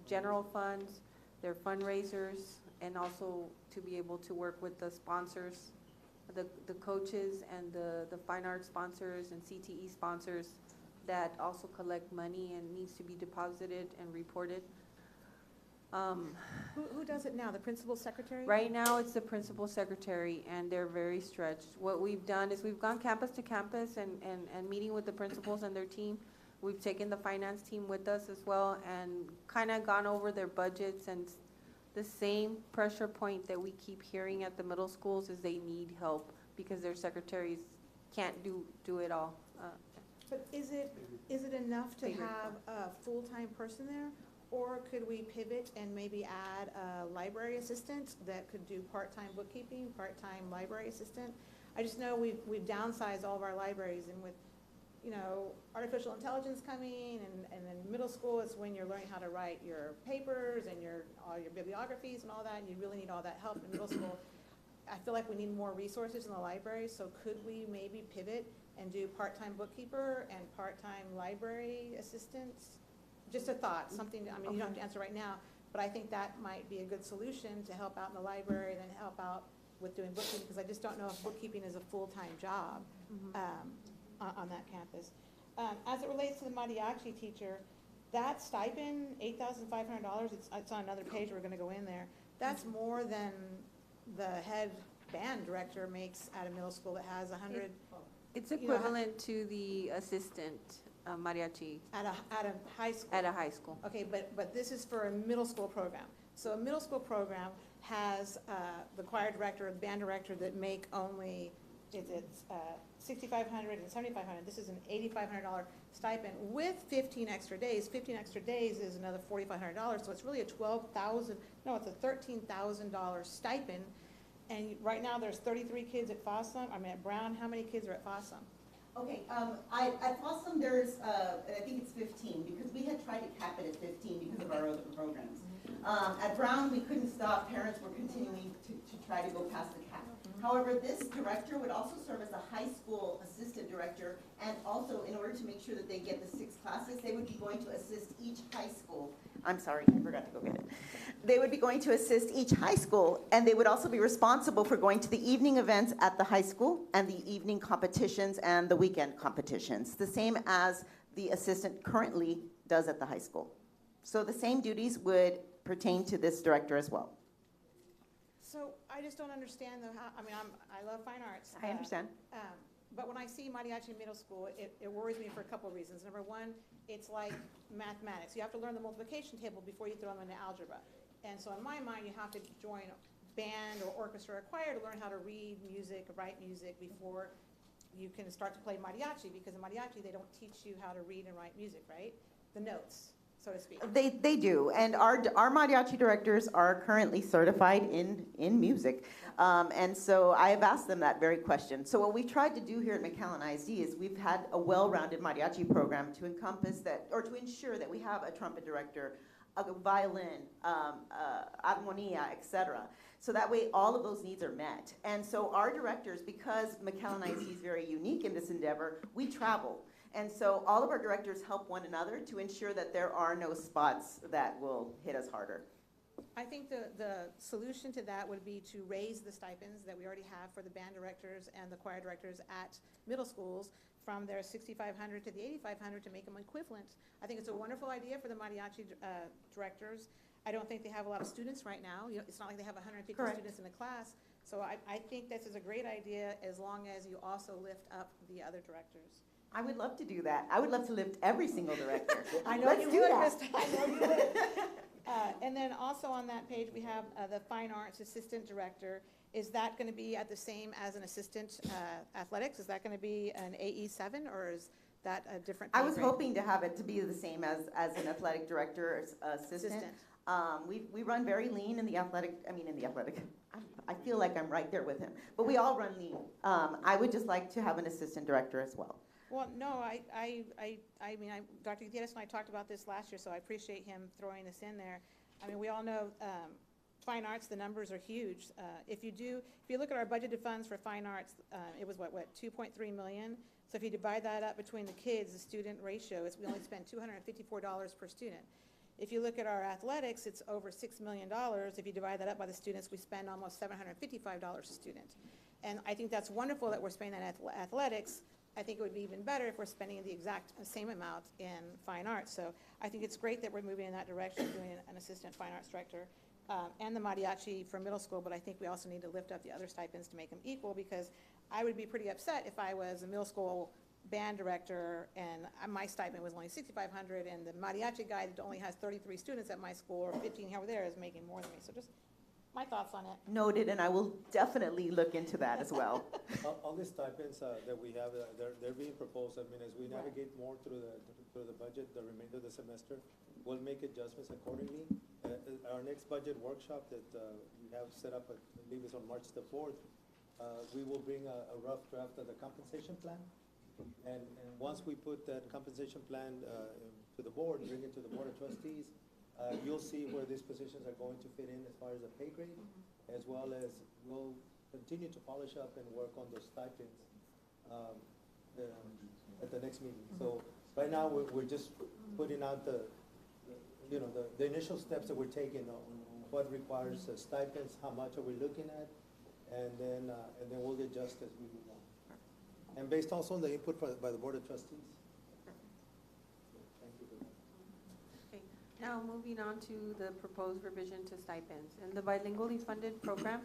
Speaker 6: general funds, their fundraisers, and also to be able to work with the sponsors, the coaches and the fine arts sponsors and CTE sponsors that also collect money and needs to be deposited and reported.
Speaker 11: Who does it now? The principal secretary?
Speaker 6: Right now, it's the principal secretary, and they're very stretched. What we've done is we've gone campus to campus and meeting with the principals and their team. We've taken the finance team with us as well and kind of gone over their budgets, and the same pressure point that we keep hearing at the middle schools is they need help because their secretaries can't do it all.
Speaker 11: But is it enough to
Speaker 6: Figure.
Speaker 11: have a full-time person there? Or could we pivot and maybe add a library assistant that could do part-time bookkeeping, part-time library assistant? I just know we've downsized all of our libraries, and with, you know, artificial intelligence coming, and then middle school is when you're learning how to write your papers and all your bibliographies and all that, and you really need all that help in middle school. I feel like we need more resources in the library, so could we maybe pivot and do part-time bookkeeper and part-time library assistants? Just a thought, something, I mean, you don't have to answer right now, but I think that might be a good solution to help out in the library, then help out with doing bookkeeping, because I just don't know if bookkeeping is a full-time job on that campus. As it relates to the mariachi teacher, that stipend, $8,500, it's on another page, we're gonna go in there. That's more than the head band director makes at a middle school that has 100,
Speaker 6: It's
Speaker 11: You know,
Speaker 6: equivalent to the assistant mariachi
Speaker 11: at a high school.
Speaker 6: at a high school.
Speaker 11: Okay, but this is for a middle school program. So a middle school program has the choir director, the band director that make only, it's $6,500 and $7,500. This is an $8,500 stipend with 15 extra days. 15 extra days is another $4,500, so it's really it's a $13,000 stipend. And right now, there's 33 kids at Fossum. I mean, at Brown, how many kids are at Fossum?
Speaker 10: Okay, at Fossum, there's, I think it's 15, because we had tried to cap it at 15 because of our other programs. At Brown, we couldn't stop, parents were continuing to try to go past the cap. However, this director would also serve as a high school assistant director, and also in order to make sure that they get the 6 classes, they would be going to assist each high school. I'm sorry, I forgot to go get it. They would be going to assist each high school, and they would also be responsible for going to the evening events at the high school and the evening competitions and the weekend competitions, the same as the assistant currently does at the high school. So the same duties would pertain to this director as well.
Speaker 11: So I just don't understand though how, I mean, I love fine arts.
Speaker 10: I understand.
Speaker 11: But when I see mariachi in middle school, it worries me for a couple of reasons. Number one, it's like mathematics. You have to learn the multiplication table before you throw them into algebra. And so in my mind, you have to join band or orchestra or choir to learn how to read music, write music before you can start to play mariachi, because in mariachi, they don't teach you how to read and write music, right? The notes, so to speak.
Speaker 10: They do, and our mariachi directors are currently certified in music. And so I have asked them that very question. So what we've tried to do here at McAllen ISD is we've had a well-rounded mariachi program to encompass that, or to ensure that we have a trumpet director, a violin, armonia, etc. So that way all of those needs are met. And so our directors, because McAllen ISD is very unique in this endeavor, we travel. And so all of our directors help one another to ensure that there are no spots that will hit us harder.
Speaker 11: I think the solution to that would be to raise the stipends that we already have for the band directors and the choir directors at middle schools from their $6,500 to the $8,500 to make them equivalent. I think it's a wonderful idea for the mariachi directors. I don't think they have a lot of students right now. You know, it's not like they have 150
Speaker 10: Correct.
Speaker 11: students in a class. So I think this is a great idea, as long as you also lift up the other directors.
Speaker 10: I would love to do that. I would love to lift every single director.
Speaker 11: I know
Speaker 10: Let's
Speaker 11: you
Speaker 10: do
Speaker 11: would,
Speaker 10: that.
Speaker 11: Miss Ty- I know you would. And then also on that page, we have the Fine Arts Assistant Director. Is that going to be at the same as an assistant athletics? Is that going to be an AE7, or is that a different pay
Speaker 10: I was
Speaker 11: grade?
Speaker 10: hoping to have it to be the same as an athletic director assistant. We run very lean in the athletic, I feel like I'm right there with him, but we all run lean. I would just like to have an assistant director as well.
Speaker 11: Well, no, Dr. Gutierrez and I talked about this last year, so I appreciate him throwing this in there. I mean, we all know fine arts, the numbers are huge. If you look at our budgeted funds for fine arts, it was what, 2.3 million? So if you divide that up between the kids, the student ratio, we only spend $254 per student. If you look at our athletics, it's over $6 million. If you divide that up by the students, we spend almost $755 a student. And I think that's wonderful that we're spending that athletics. I think it would be even better if we're spending the exact same amount in fine arts. So I think it's great that we're moving in that direction, doing an assistant fine arts director and the mariachi for middle school, but I think we also need to lift up the other stipends to make them equal, because I would be pretty upset if I was a middle school band director and my stipend was only $6,500, and the mariachi guy that only has 33 students at my school or 15 over there is making more than me. So just my thoughts on it.
Speaker 10: Noted, and I will definitely look into that as well.
Speaker 5: All these stipends that we have, they're being proposed. I mean, as we navigate more through the budget, the remainder of the semester, we'll make adjustments accordingly. Our next budget workshop that we have set up, I believe is on March the 4th, we will bring a rough draft of the compensation plan. And once we put that compensation plan to the board, bring it to the Board of Trustees, you'll see where these positions are going to fit in as far as the pay grade, as well as we'll continue to polish up and work on those stipends at the next meeting. So right now, we're just putting out the initial steps that we're taking on what requires stipends, how much are we looking at, and then we'll adjust as we move on. And based also on the input by the Board of Trustees. Thank you for that.
Speaker 6: Okay, now moving on to the proposed revision to stipends. In the bilingually funded program,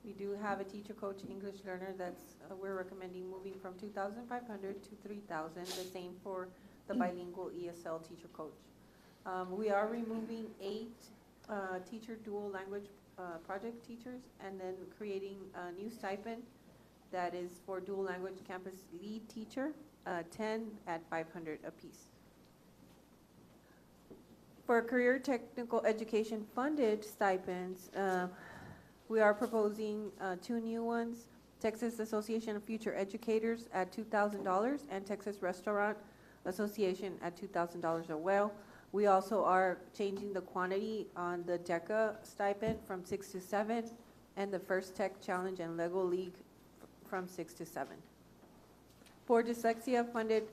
Speaker 6: we do have a teacher coach English learner that's, we're recommending moving from $2,500 to $3,000, the same for the bilingual ESL teacher coach. We are removing 8 teacher dual language project teachers, and then creating a new stipend that is for dual language campus lead teacher, 10 at $500 apiece. For career technical education funded stipends, we are proposing 2 new ones: Texas Association of Future Educators at $2,000 and Texas Restaurant Association at $2,000 as well. We also are changing the quantity on the DECA stipend from 6 to 7, and the First Tech Challenge and Lego League from 6 to 7. For dyslexia funded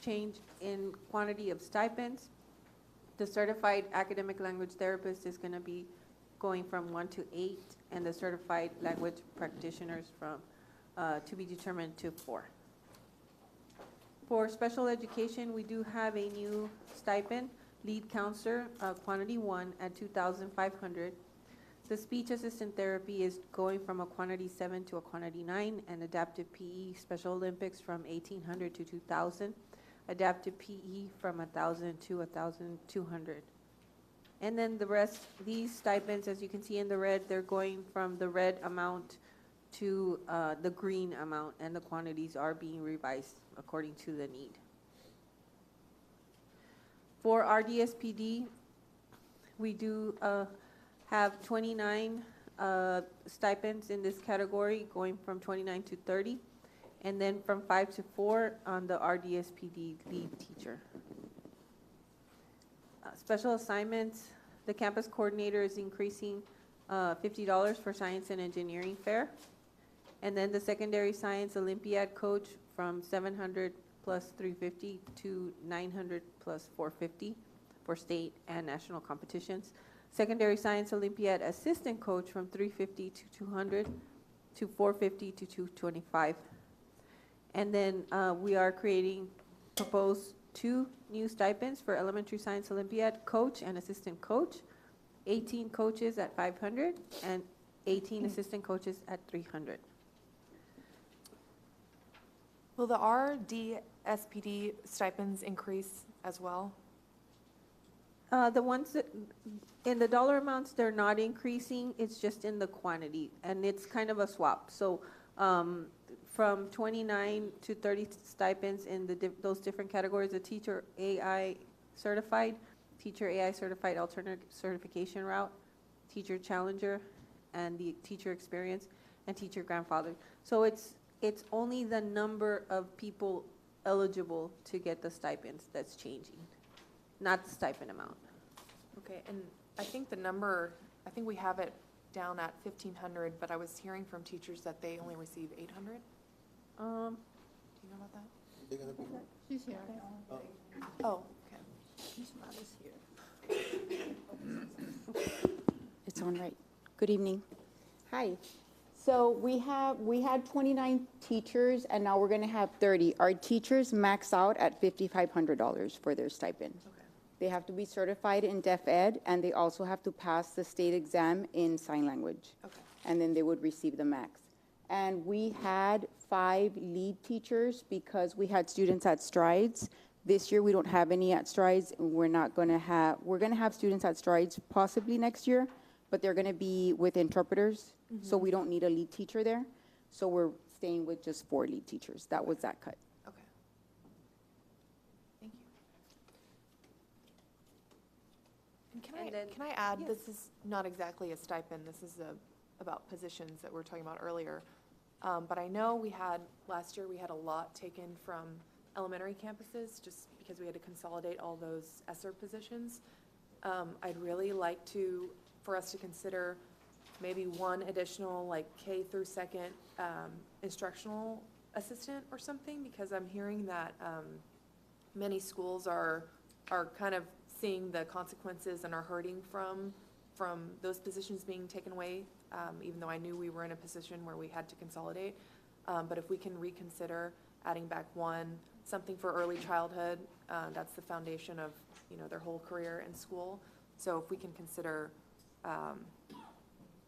Speaker 6: change in quantity of stipends, the certified academic language therapist is going to be going from 1 to 8, and the certified language practitioners from to be determined to 4. For special education, we do have a new stipend, lead counselor, quantity 1 at $2,500. The speech assistant therapy is going from a quantity 7 to a quantity 9, and adaptive PE Special Olympics from $1,800 to $2,000. Adaptive PE from $1,000 to $1,200. And then the rest, these stipends, as you can see in the red, they're going from the red amount to the green amount, and the quantities are being revised according to the need. For RDSPD, we do have 29 stipends in this category, going from 29 to 30, and then from 5 to 4 on the RDSPD lead teacher. Special assignments, the campus coordinator is increasing $50 for science and engineering fair. And then the secondary science Olympiad coach from 700 plus 350 to 900 plus 450 for state and national competitions. Secondary science Olympiad assistant coach from 350 to 200 to 450 to 225. And then we are proposed 2 new stipends for elementary science Olympiad coach and assistant coach, 18 coaches at 500 and 18 assistant coaches at 300.
Speaker 7: Will the RDSPD stipends increase as well?
Speaker 6: The ones that, in the dollar amounts, they're not increasing, it's just in the quantity, and it's kind of a swap. So from 29 to 30 stipends in those different categories, the teacher AI certified alternate certification route, teacher challenger, and the teacher experience, and teacher grandfather. So it's only the number of people eligible to get the stipends that's changing, not the stipend amount.
Speaker 7: Okay, and I think we have it down at 1,500, but I was hearing from teachers that they only receive 800. Do you know about that?
Speaker 5: They're gonna be,
Speaker 1: She's here.
Speaker 7: Oh, okay.
Speaker 1: She's not as here.
Speaker 12: It's on right. Good evening. Hi. So we had 29 teachers, and now we're going to have 30. Our teachers max out at $5,500 for their stipend.
Speaker 7: Okay.
Speaker 12: They have to be certified in deaf ed, and they also have to pass the state exam in sign language.
Speaker 7: Okay.
Speaker 12: And then they would receive the max. And we had 5 lead teachers because we had students at Strides. This year, we don't have any at Strides. We're going to have students at Strides possibly next year, but they're going to be with interpreters, so we don't need a lead teacher there. So we're staying with just 4 lead teachers. That was that cut.
Speaker 7: Okay. Thank you. And can I add,
Speaker 6: yes.
Speaker 7: this is not exactly a stipend, this is about positions that we were talking about earlier. But I know last year we had a lot taken from elementary campuses just because we had to consolidate all those ESSER positions. I'd really like for us to consider maybe 1 additional like K through 2nd instructional assistant or something, because I'm hearing that many schools are kind of seeing the consequences and are hurting from those positions being taken away, even though I knew we were in a position where we had to consolidate. But if we can reconsider adding back something for early childhood, that's the foundation of their whole career in school. So if we can consider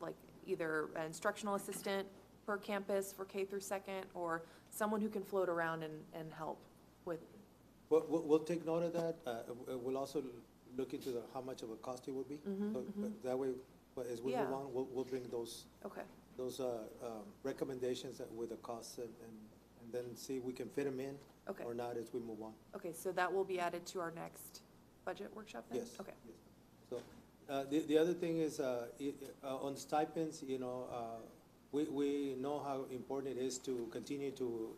Speaker 7: like either an instructional assistant per campus for K through 2nd, or someone who can float around and help with.
Speaker 5: we'll take note of that. We'll also look into how much of a cost it would be. So that way, as we move on, we'll bring those recommendations with the costs and then see if we can fit them in or not as we move on.
Speaker 7: Okay, so that will be added to our next budget workshop then?
Speaker 5: Yes.
Speaker 7: Okay.
Speaker 5: Yes. So the other thing is on stipends, we know how important it is to continue to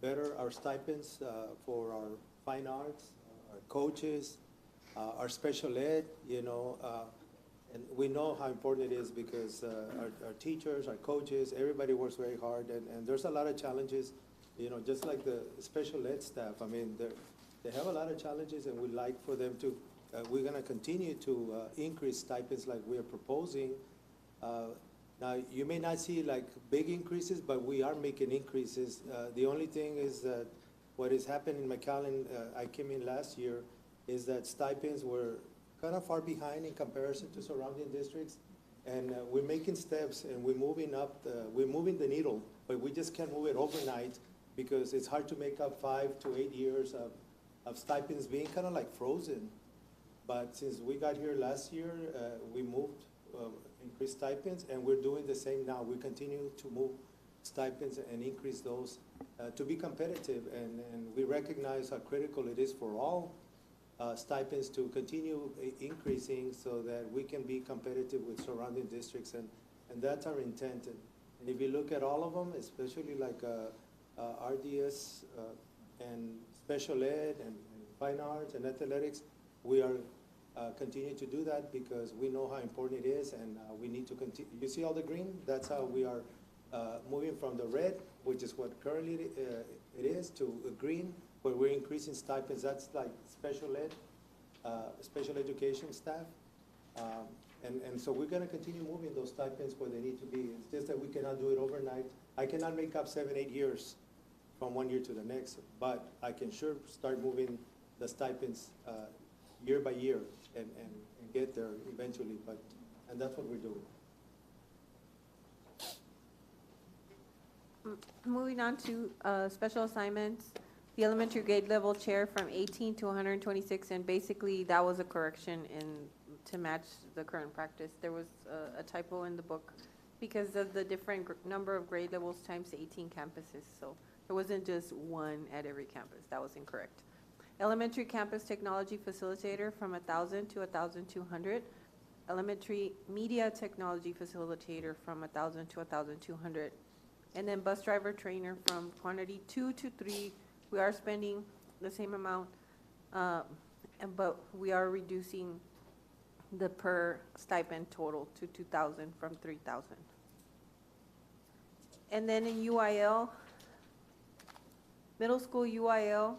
Speaker 5: better our stipends for our fine arts, our coaches, our special ed, and we know how important it is because our teachers, our coaches, everybody works very hard, and there's a lot of challenges, just like the special ed staff. I mean, they have a lot of challenges, and we'd like for them to, we're going to continue to increase stipends like we are proposing. Now, you may not see like big increases, but we are making increases. The only thing is that what has happened in McAllen, I came in last year, is that stipends were kind of far behind in comparison to surrounding districts. And we're making steps and we're moving we're moving the needle, but we just can't move it overnight because it's hard to make up 5 to 8 years of stipends being kind of like frozen. But since we got here last year, we moved increase stipends, and we're doing the same now. We continue to move stipends and increase those to be competitive, and we recognize how critical it is for all stipends to continue increasing so that we can be competitive with surrounding districts, and that's our intent. And if you look at all of them, especially like RDS and special ed and fine arts and athletics, we are continue to do that because we know how important it is, and we need to continue. You see all the green? That's how we are moving from the red, which is what currently it is, to green, where we're increasing stipends. That's like special ed, special education staff. And so we're gonna continue moving those stipends where they need to be. It's just that we cannot do it overnight. I cannot make up 7, 8 years from one year to the next, but I can sure start moving the stipends year by year and get there eventually, and that's what we're doing.
Speaker 6: Moving on to special assignments, the elementary grade level chair from 18 to 126, and basically that was a correction to match the current practice. There was a typo in the book because of the different number of grade levels times 18 campuses, so there wasn't just one at every campus. That was incorrect. Elementary campus technology facilitator from 1,000 to 1,200. Elementary media technology facilitator from 1,000 to 1,200. And then bus driver trainer from quantity 2 to 3. We are spending the same amount, but we are reducing the per stipend total to 2,000 from 3,000. And then in UIL, middle school UIL,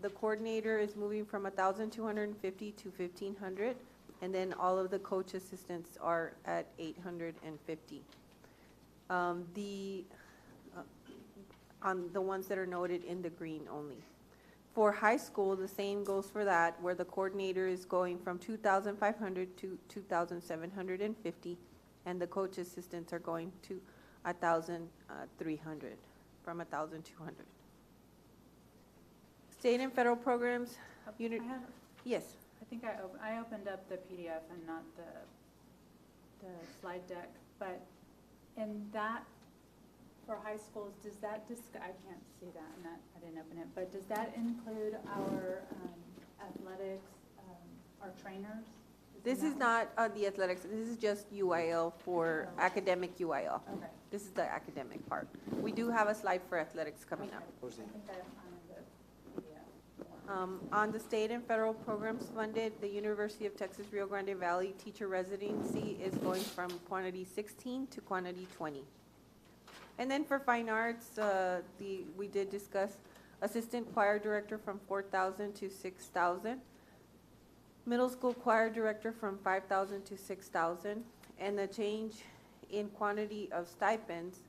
Speaker 6: the coordinator is moving from 1,250 to 1,500, and then all of the coach assistants are at 850. On the ones that are noted in the green only. For high school, the same goes for that, where the coordinator is going from 2,500 to 2,750, and the coach assistants are going to 1,300 from 1,200. State and federal programs, unit, yes.
Speaker 9: I think I opened up the PDF and not the slide deck, but in that, for high schools, does that I can't see that, and that, I didn't open it, but does that include our athletics, our trainers?
Speaker 6: This is not the athletics, this is just UIL for academic UIL.
Speaker 9: Okay.
Speaker 6: This is the academic part. We do have a slide for athletics coming up.
Speaker 9: I think I found the PDF.
Speaker 6: On the state and federal programs funded, the University of Texas Rio Grande Valley teacher residency is going from quantity 16 to quantity 20. And then for fine arts, we did discuss assistant choir director from 4,000 to 6,000. Middle school choir director from 5,000 to 6,000. And the change in quantity of stipends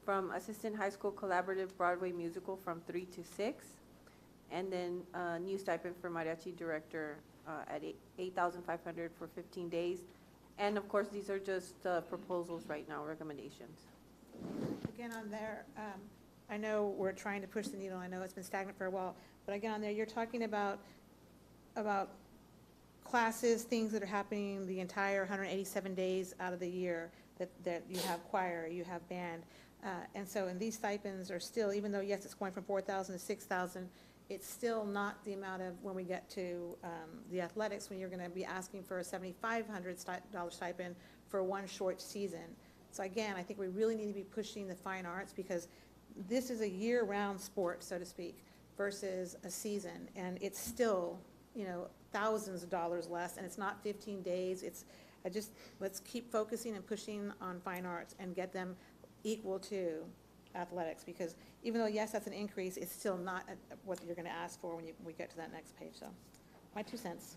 Speaker 6: from assistant high school collaborative Broadway musical from 3 to 6. And then new stipend for mariachi director at 8,500 for 15 days. And of course, these are just proposals right now, recommendations.
Speaker 11: Again, on there, I know we're trying to push the needle. I know it's been stagnant for a while, but again, on there, you're talking about classes, things that are happening the entire 187 days out of the year, that you have choir, you have band. And so, and these stipends are still, even though, yes, it's going from 4,000 to 6,000, it's still not the amount of, when we get to the athletics, when you're gonna be asking for a $7,500 stipend for one short season. So again, I think we really need to be pushing the fine arts, because this is a year-round sport, so to speak, versus a season. And it's still, thousands of dollars less, and it's not 15 days. Let's keep focusing and pushing on fine arts and get them equal to athletics, because even though, yes, that's an increase, it's still not what you're gonna ask for when we get to that next page. So, my 2 cents.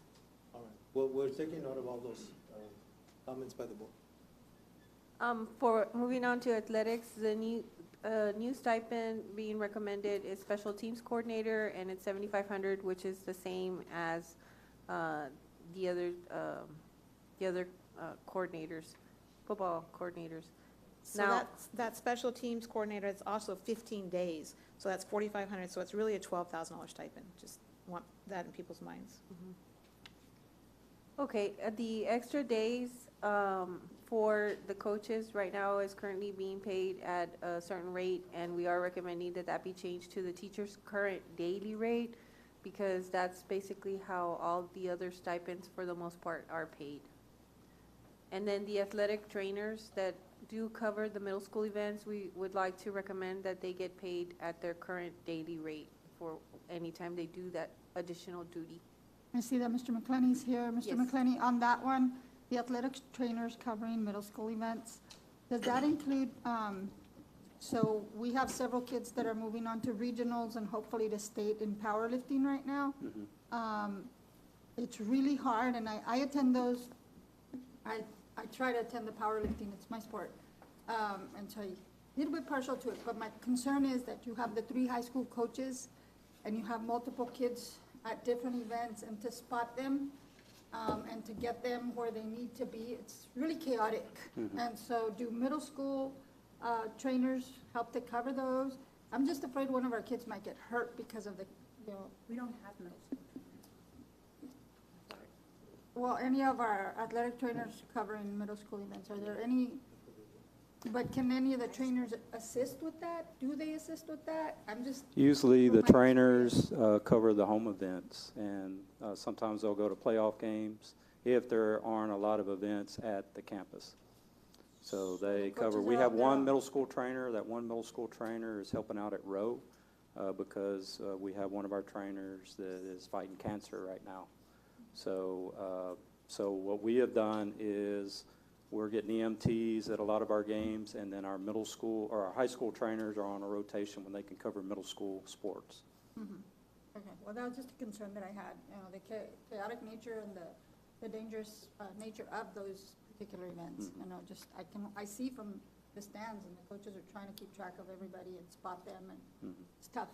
Speaker 5: All right. Well, we're taking note of all those comments by the board.
Speaker 6: For moving on to athletics, the new stipend being recommended is special teams coordinator, and it's 7,500, which is the same as the other coordinators, football coordinators.
Speaker 11: So
Speaker 6: Now,
Speaker 11: that special teams coordinator, it's also 15 days, so that's 4,500. So it's really a $12,000 stipend. Just want that in people's minds.
Speaker 6: okay, the extra days for the coaches right now is currently being paid at a certain rate, and we are recommending that that be changed to the teacher's current daily rate, because that's basically how all the other stipends for the most part are paid. And then the athletic trainers that do cover the middle school events, we would like to recommend that they get paid at their current daily rate for any time they do that additional duty.
Speaker 1: I see that Mr. McClenny's here. Mr.
Speaker 6: Yes.
Speaker 1: McClenny, on that one, the athletics trainers covering middle school events, does that include, so we have several kids that are moving on to regionals and hopefully to state in powerlifting right now. It's really hard, and I attend those. I try to attend the powerlifting, it's my sport. And so a little bit partial to it, but my concern is that you have the 3 high school coaches and you have multiple kids at different events, and to spot them and to get them where they need to be, it's really chaotic. And so do middle school trainers help to cover those? I'm just afraid one of our kids might get hurt because of the, you know.
Speaker 9: We don't have middle school.
Speaker 1: Well, any of our athletic trainers covering middle school events, are there any, but can any of the trainers assist with that? Do they assist with that? I'm just.
Speaker 13: Usually
Speaker 1: from
Speaker 13: the
Speaker 1: my
Speaker 13: trainers cover the home events, and sometimes they'll go to playoff games if there aren't a lot of events at the campus. So they
Speaker 1: the
Speaker 13: cover,
Speaker 1: coaches
Speaker 13: we
Speaker 1: are
Speaker 13: have
Speaker 1: out there.
Speaker 13: one middle school trainer. That one middle school trainer is helping out at Rowe because we have one of our trainers that is fighting cancer right now. So, so what we have done is we're getting EMTs at a lot of our games, and then our middle school or our high school trainers are on a rotation when they can cover middle school sports.
Speaker 1: Okay, well, that was just a concern that I had, you know, the chaotic nature and the dangerous nature of those particular events. You know, just, I see from the stands, and the coaches are trying to keep track of everybody and spot them, and it's tough.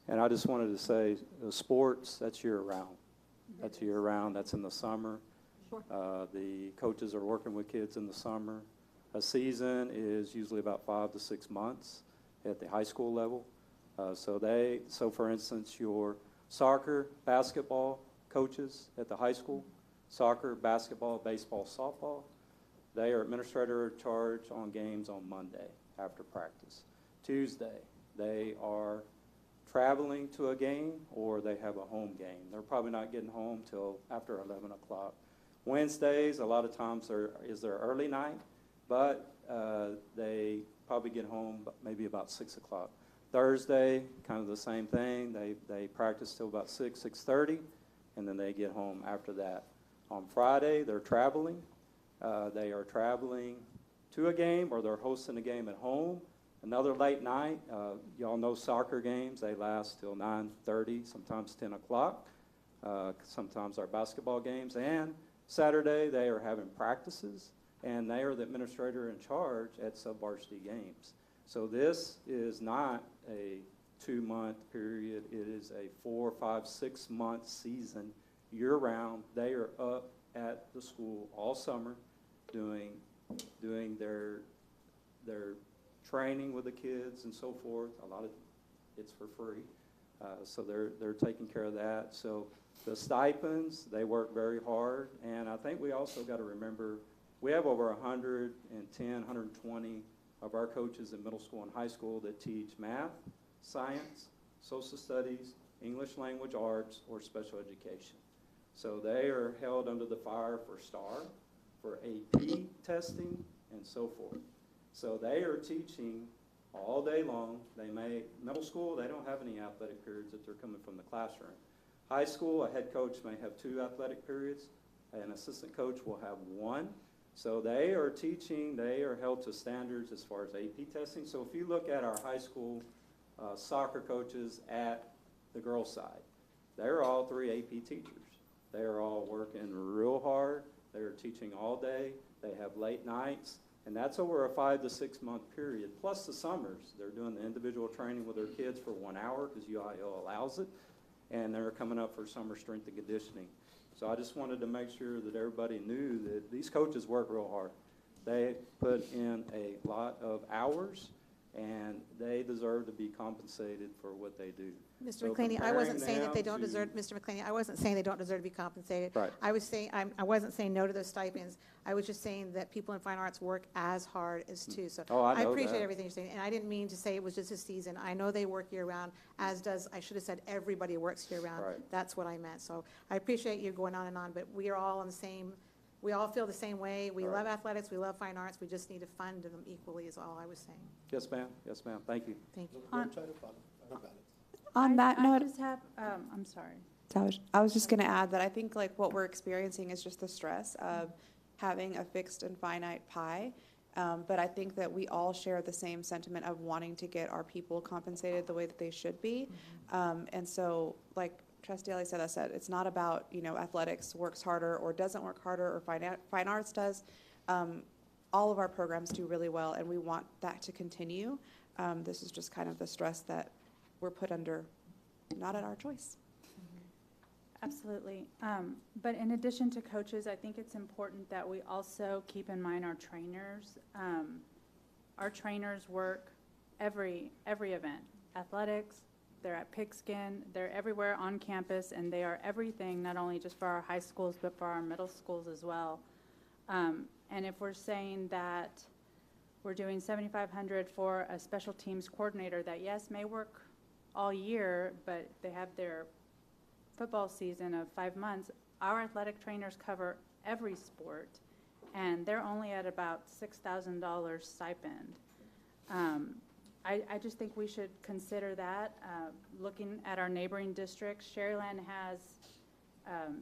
Speaker 13: And I just wanted to say, sports, that's year-round. That's year-round, that's in the summer.
Speaker 1: Sure.
Speaker 13: The coaches are working with kids in the summer. A season is usually about 5 to 6 months at the high school level. So for instance, your soccer, basketball coaches at the high school, soccer, basketball, baseball, softball, they are administrator in charge on games on Monday after practice. Tuesday, they are traveling to a game, or they have a home game. They're probably not getting home till after 11 o'clock. Wednesdays, a lot of times is their early night, but they probably get home maybe about 6 o'clock. Thursday, kind of the same thing. They practice till about 6:30, and then they get home after that. On Friday, they're traveling. They are traveling to a game, or they're hosting a game at home. Another late night, y'all know soccer games, they last till 9:30, sometimes 10 o'clock. Sometimes our basketball games. And Saturday, they are having practices, and they are the administrator in charge at sub-varsity games. So this is not a 2-month period. It is a 4, 5, 6-month season year-round. They are up at the school all summer doing their training with the kids and so forth. A lot of it's for free. So they're taking care of that. So the stipends, they work very hard. And I think we also got to remember, we have over 110, 120 of our coaches in middle school and high school that teach math, science, social studies, English language arts, or special education. So they are held under the fire for STAR, for AP testing, and so forth. So they are teaching all day long. Middle school, they don't have any athletic periods if they're coming from the classroom. High school, a head coach may have 2 athletic periods. An assistant coach will have 1. So they are teaching, they are held to standards as far as AP testing. So if you look at our high school soccer coaches at the girls' side, they're all 3 AP teachers. They are all working real hard. They are teaching all day. They have late nights. And that's over a 5 to 6 month period, plus the summers. They're doing the individual training with their kids for 1 hour because UIL allows it, and they're coming up for summer strength and conditioning. So I just wanted to make sure that everybody knew that these coaches work real hard. They put in a lot of hours, and they deserve to be compensated for what they do.
Speaker 11: Mr.
Speaker 13: So
Speaker 11: McClaney, I wasn't
Speaker 13: comparing
Speaker 11: saying that they
Speaker 13: them
Speaker 11: don't
Speaker 13: to-
Speaker 11: deserve, Mr. McClaney, I wasn't saying they don't deserve to be compensated.
Speaker 13: Right.
Speaker 11: I was saying, I wasn't saying no to those stipends. I was just saying that people in fine arts work as hard as too. So
Speaker 13: Oh, I know
Speaker 11: appreciate
Speaker 13: that.
Speaker 11: everything you're saying. And I didn't mean to say it was just a season. I know they work year-round, as does, I should have said everybody works year-round.
Speaker 13: Right.
Speaker 11: That's what I meant. So I appreciate you going on and on, but we are all on the same, we all feel the same way. We
Speaker 13: Right.
Speaker 11: love athletics, we love fine arts. We just need to fund them equally is all I was saying.
Speaker 13: Yes, ma'am. Yes, ma'am. Thank you.
Speaker 11: Thank you.
Speaker 5: We'll try to follow balance.
Speaker 14: On that
Speaker 15: I
Speaker 14: note,
Speaker 15: just have, I'm sorry.
Speaker 14: I was just going to add that I think like what we're experiencing is just the stress of having a fixed and finite pie. But I think that we all share the same sentiment of wanting to get our people compensated the way that they should be. And so, like Trustee Ellie said, it's not about, athletics works harder or doesn't work harder or fine arts does. All of our programs do really well, and we want that to continue. This is just kind of the stress that we're put under, not at our choice.
Speaker 15: Absolutely. But in addition to coaches, I think it's important that we also keep in mind our trainers. Our trainers work every event. Athletics, they're at Pigskin, they're everywhere on campus, and they are everything, not only just for our high schools, but for our middle schools as well. And if we're saying that we're doing $7,500 for a special teams coordinator that, yes, may work all year, but they have their football season of 5 months, our athletic trainers cover every sport, and they're only at about $6,000 stipend. I just think we should consider that. Looking at our neighboring districts, Sharyland has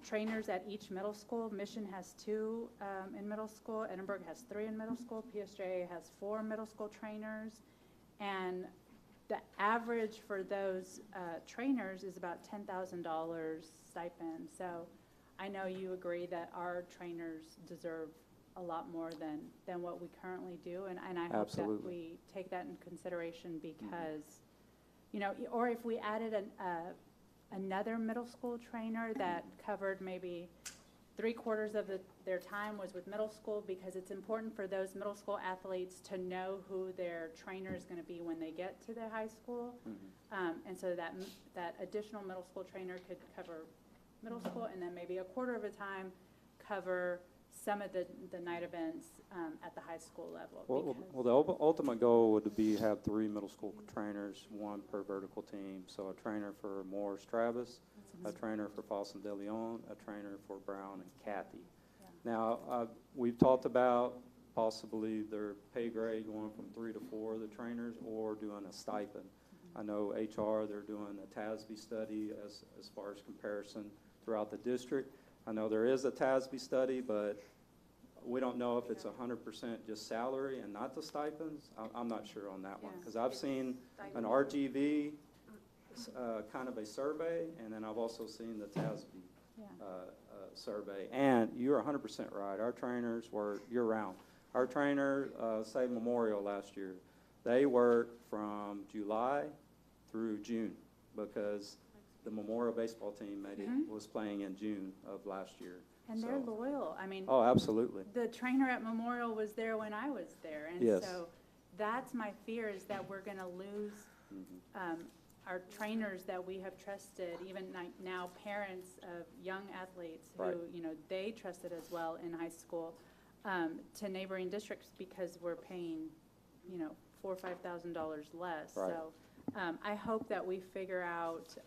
Speaker 15: trainers at each middle school. Mission has 2 in middle school. Edinburgh has 3 in middle school. PSJ has 4 middle school trainers. And the average for those trainers is about $10,000 stipend. So I know you agree that our trainers deserve a lot more than what we currently do. And I hope
Speaker 13: Absolutely.
Speaker 15: that we take that in consideration because, or if we added another middle school trainer that covered maybe 3/4 of their time was with middle school, because it's important for those middle school athletes to know who their trainer is going to be when they get to their high school. And so that additional middle school trainer could cover middle school, and then maybe 1/4 of the time cover some of the night events at the high school level.
Speaker 13: Well, the ultimate goal would be have 3 middle school trainers, 1 per vertical team. So a trainer for Morris Travis, a trainer for Folsom De Leon, a trainer for Brown and Kathy.
Speaker 15: Yeah.
Speaker 13: Now, we've talked about possibly their pay grade going from 3 to 4 of the trainers, or doing a stipend. I know HR, they're doing a TASB study as far as comparison throughout the district. I know there is a TASB study, but we don't know if it's 100% just salary and not the stipends. I'm not sure on that one, because I've seen an RGV kind of a survey, and then I've also seen the TASB survey. And you're 100% right. Our trainers were year-round. Our trainer, say Memorial last year, they worked from July through June, because the Memorial baseball team was playing in June of last year.
Speaker 15: And they're loyal. I mean,
Speaker 13: oh, absolutely.
Speaker 15: The trainer at Memorial was there when I was there. And
Speaker 13: Yes.
Speaker 15: so that's my fear, is that we're going to lose our trainers that we have trusted, even now parents of young athletes who,
Speaker 13: Right.
Speaker 15: They trusted as well in high school, to neighboring districts, because we're paying, $4,000 or $5,000 less.
Speaker 13: Right.
Speaker 15: So I hope that we figure out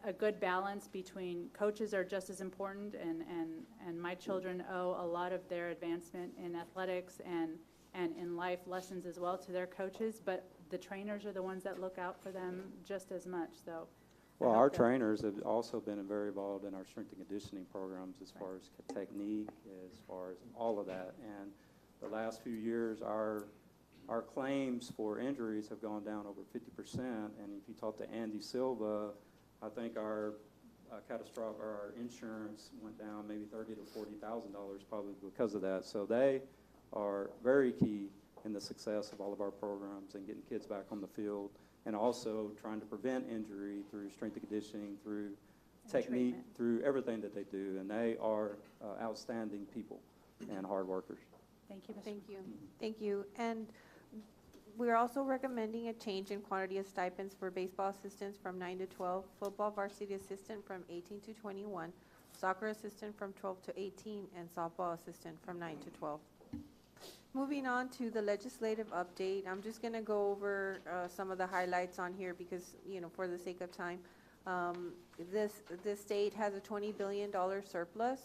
Speaker 15: a good balance between coaches are just as important, and my children owe a lot of their advancement in athletics and in life lessons as well to their coaches, but the trainers are the ones that look out for them just as much. So
Speaker 13: Well, our trainers have also been very involved in our strength and conditioning programs, as far as technique, as far as all of that. And the last few years, our claims for injuries have gone down over 50%. And if you talk to Andy Silva, I think our catastrophic, or our insurance went down maybe $30,000 to $40,000 probably because of that. So they are very key in the success of all of our programs and getting kids back on the field, and also trying to prevent injury through strength and conditioning, through technique,
Speaker 15: treatment.
Speaker 13: through everything that they do. And they are outstanding people and hard workers.
Speaker 15: thank you, Mr.
Speaker 6: Thank you. Thank you. And We're also recommending a change in quantity of stipends for baseball assistants from 9 to 12, football varsity assistant from 18 to 21, soccer assistant from 12 to 18, and softball assistant from 9 to 12. Moving on to the legislative update, I'm just going to go over some of the highlights on here because, for the sake of time. This state has a $20 billion surplus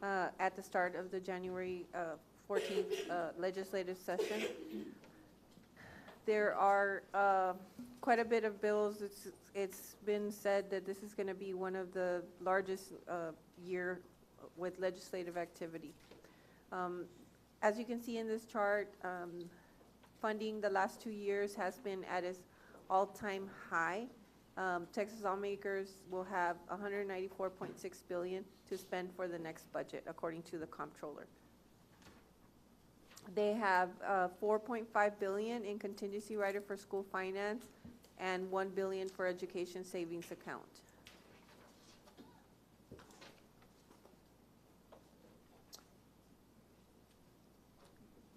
Speaker 6: at the start of the January 14th legislative session. There are quite a bit of bills. It's been said that this is going to be one of the largest year with legislative activity. As you can see in this chart, funding the last 2 years has been at its all-time high. Texas lawmakers will have $194.6 billion to spend for the next budget, according to the comptroller. They have $4.5 billion in contingency rider for school finance and $1 billion for education savings account.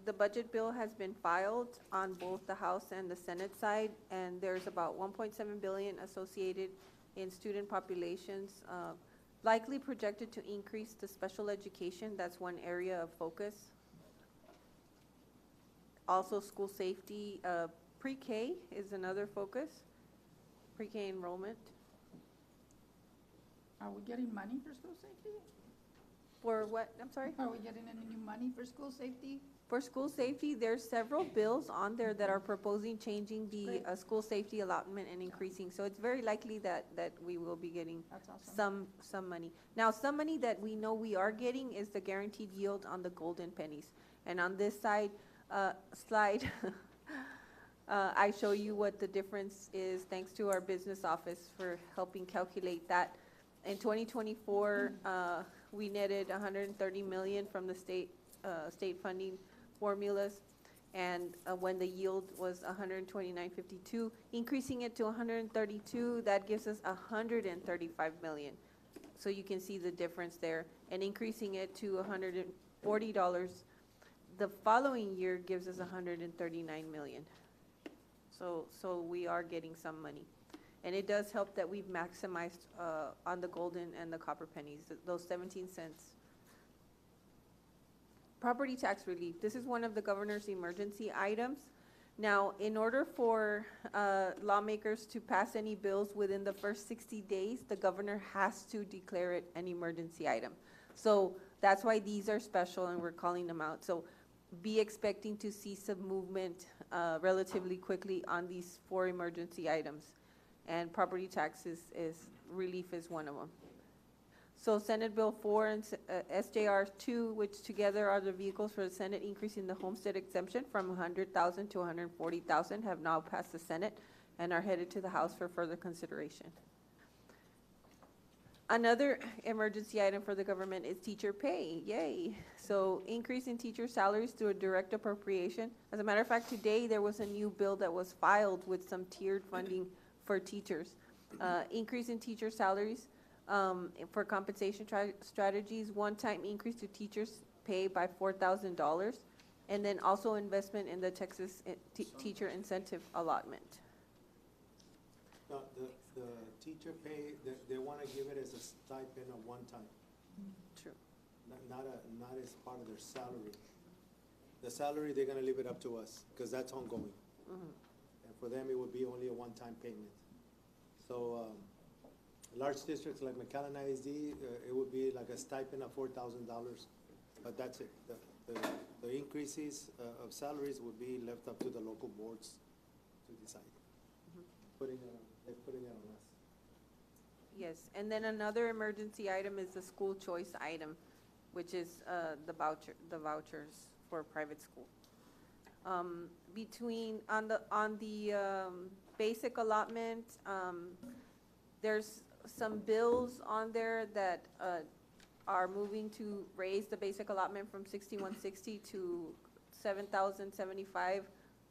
Speaker 6: The budget bill has been filed on both the House and the Senate side, and there's about $1.7 billion associated in student populations, likely projected to increase the special education. That's one area of focus. Also, school safety, pre-K is another focus, pre-K enrollment.
Speaker 1: Are we getting money for school safety?
Speaker 6: For what, I'm sorry?
Speaker 1: Are we getting any new money for school safety?
Speaker 6: For school safety, there's several bills on there that are proposing changing the school safety allotment and increasing. So it's very likely that we will be getting
Speaker 1: That's awesome.
Speaker 6: some money. Now, some money that we know we are getting is the guaranteed yield on the golden pennies. And on this slide, I show you what the difference is, thanks to our business office for helping calculate that. In 2024, we netted $130 million from the state funding formulas, and when the yield was 129.52, increasing it to 132, that gives us 135 million. So you can see the difference there, and increasing it to $140 the following year gives us 139 million. So we are getting some money, and it does help that we've maximized on the golden and the copper pennies, those 17 cents. Property tax relief. This is one of the governor's emergency items. Now, in order for lawmakers to pass any bills within the first 60 days, the governor has to declare it an emergency item. So that's why these are special and we're calling them out. So be expecting to see some movement relatively quickly on these 4 emergency items. And property taxes relief is one of them. So Senate Bill 4 and SJR 2, which together are the vehicles for the Senate increasing the homestead exemption from 100,000 to 140,000, have now passed the Senate and are headed to the House for further consideration. Another emergency item for the government is teacher pay. Yay. So increase in teacher salaries through a direct appropriation. As a matter of fact, today there was a new bill that was filed with some tiered funding for teachers. Increase in teacher salaries. For compensation strategies, one-time increase to teachers' pay by $4,000, and then also investment in the Texas teacher incentive allotment.
Speaker 5: Now, the teacher pay, they want to give it as a stipend of one time,
Speaker 6: True.
Speaker 5: not as part of their salary. The salary, they're going to leave it up to us, because that's ongoing.
Speaker 6: Mm-hmm.
Speaker 5: And for them, it would be only a one-time payment. So, large districts like McAllen ISD, it would be like a stipend of $4,000, but that's it. The increases of salaries would be left up to the local boards to decide.
Speaker 6: Mm-hmm.
Speaker 5: They're putting it on us.
Speaker 6: Yes, and then another emergency item is the school choice item, which is the vouchers for private school. On the basic allotment, there's some bills on there that are moving to raise the basic allotment from $6,160 to $7,075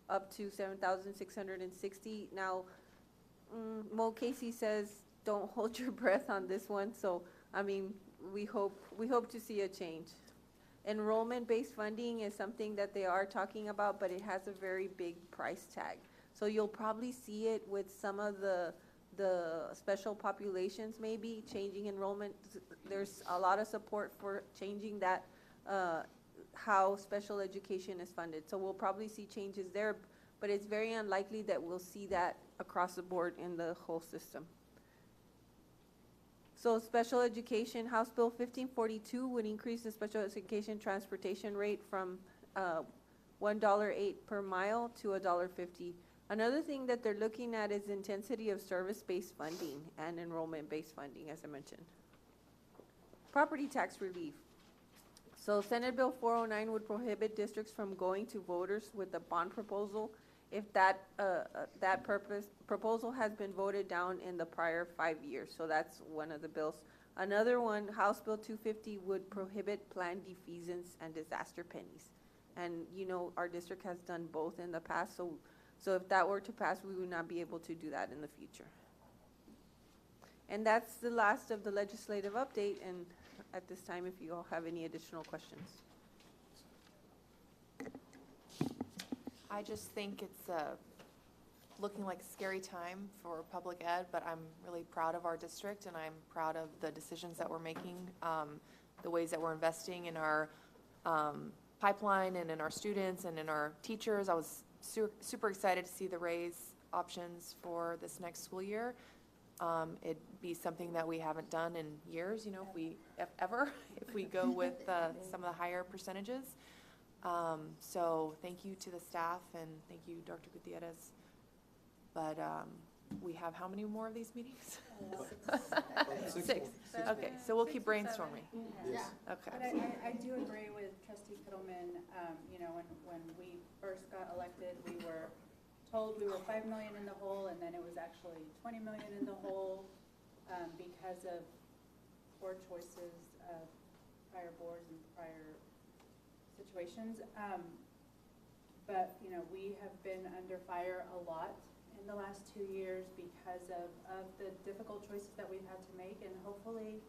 Speaker 6: up to $7,660. Now, Mo Casey says don't hold your breath on this one. So I mean, we hope to see a change. Enrollment-based funding is something that they are talking about, but it has a very big price tag. So you'll probably see it with some of the special populations, maybe changing enrollment. There's a lot of support for changing that, how special education is funded. So we'll probably see changes there, but it's very unlikely that we'll see that across the board in the whole system. So special education, House Bill 1542 would increase the special education transportation rate from $1.08 per mile to $1.50. Another thing that they're looking at is intensity of service-based funding and enrollment-based funding, as I mentioned. Property tax relief. So Senate Bill 409 would prohibit districts from going to voters with a bond proposal if that proposal has been voted down in the prior 5 years. So that's one of the bills. Another one, House Bill 250, would prohibit planned defeasance and disaster pennies. And you know, our district has done both in the past, so if that were to pass, we would not be able to do that in the future. And that's the last of the legislative update, and at this time, if you all have any additional questions.
Speaker 7: I just think it's looking like a scary time for public ed, but I'm really proud of our district, and I'm proud of the decisions that we're making, the ways that we're investing in our pipeline and in our students and in our teachers. I was super excited to see the raise options for this next school year. It'd be something that we haven't done in years, you know, if we go with some of the higher percentages. So thank you to the staff, and thank you, Dr. Gutierrez. But we have how many more of these meetings? Six. Okay, so we'll keep brainstorming.
Speaker 15: Yeah.
Speaker 7: Okay.
Speaker 15: But I do agree with Trustee Kittleman. You know, when we first got elected, we were told we were $5 million in the hole, and then it was actually $20 million in the hole because of poor choices of prior boards and prior situations. But, you know, we have been under fire a lot in the last 2 years because of the difficult choices that we've had to make, and hopefully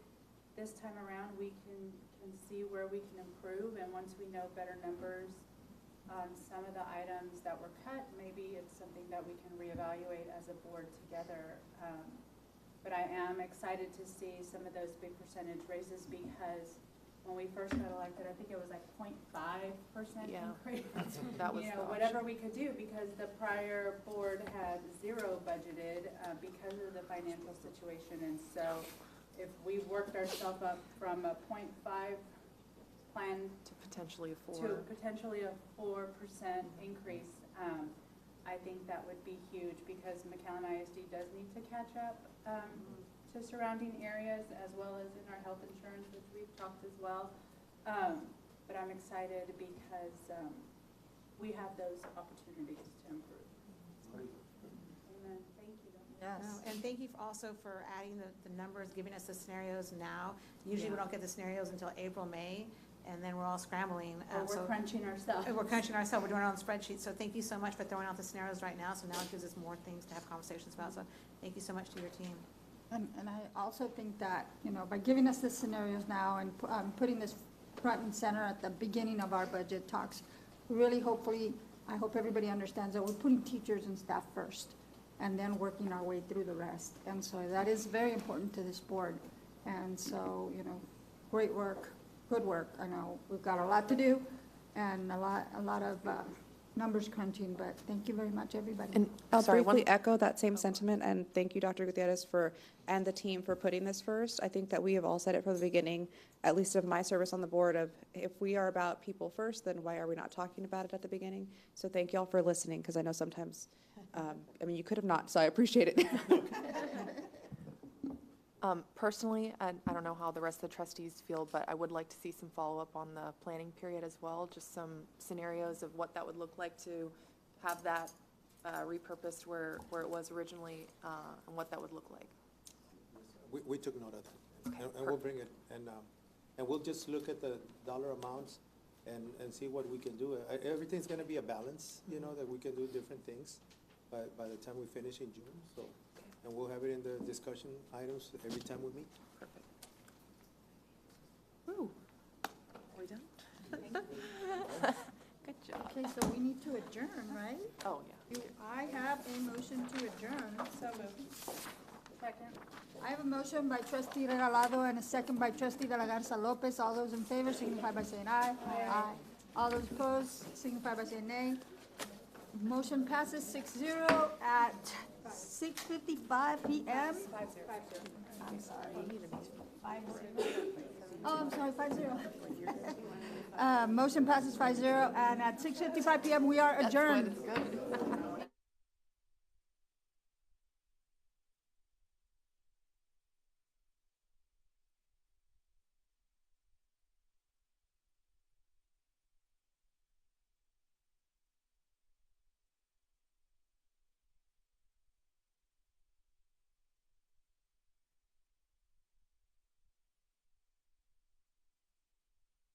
Speaker 15: this time around we can see where we can improve, and once we know better numbers on some of the items that were cut, maybe it's something that we can reevaluate as a board together. But I am excited to see some of those big percentage raises, because when we first got elected, I think it was like 0.5% increase.
Speaker 7: That was,
Speaker 15: you know, whatever we could do, because the prior board had zero budgeted because of the financial situation. And so if we worked ourselves up from a 0.5 plan
Speaker 7: to potentially a 4%
Speaker 15: increase, I think that would be huge, because McAllen ISD does need to catch up to surrounding areas, as well as in our health insurance, which we've talked as well. But I'm excited because we have those opportunities to improve. Amen. Thank you.
Speaker 1: Yes.
Speaker 11: And thank you also for adding the numbers, giving us the scenarios now. Usually we don't get the scenarios until April, May, and then we're all scrambling.
Speaker 15: We're crunching ourselves.
Speaker 11: We're crunching ourselves. We're doing it on spreadsheets. So thank you so much for throwing out the scenarios right now. So now it gives us more things to have conversations about. So thank you so much to your team.
Speaker 1: And I also think that, you know, by giving us the scenarios now and putting this front and center at the beginning of our budget talks, really hopefully, I hope everybody understands that we're putting teachers and staff first and then working our way through the rest. And so that is very important to this board. And so, you know, great work, good work. I know we've got a lot to do and a lot of numbers crunching, but thank you very much, everybody.
Speaker 14: And I'll briefly echo that same sentiment, and thank you, Dr. Gutierrez, and the team for putting this first. I think that we have all said it from the beginning, at least of my service on the board, of if we are about people first, then why are we not talking about it at the beginning? So thank you all for listening, because I know sometimes, I mean, you could have not, so I appreciate it.
Speaker 7: Personally, I don't know how the rest of the trustees feel, but I would like to see some follow-up on the planning period as well, just some scenarios of what that would look like to have that repurposed where it was originally, and what that would look like.
Speaker 5: We took note of that,
Speaker 7: Okay,
Speaker 5: and we'll bring it, and we'll just look at the dollar amounts and see what we can do. Everything's gonna be a balance, you know, that we can do different things by the time we finish in June, so. And we'll have it in the discussion items every time we meet.
Speaker 7: Perfect. Woo. Are we done? Good job.
Speaker 1: Okay, so we need to adjourn, right?
Speaker 7: Oh, yeah.
Speaker 1: Do I have a motion to adjourn?
Speaker 9: So moved. Second.
Speaker 1: I have a motion by trustee Regalado and a second by trustee De La Garza Lopez. All those in favor signify by saying aye. Aye. All those opposed signify by saying nay. Motion passes 6-0 at 6:55 PM.
Speaker 9: 5-0.
Speaker 1: I'm sorry. 5-0. Oh, I'm sorry, 5-0. Motion passes 5-0, and at 6:55 PM, we are adjourned.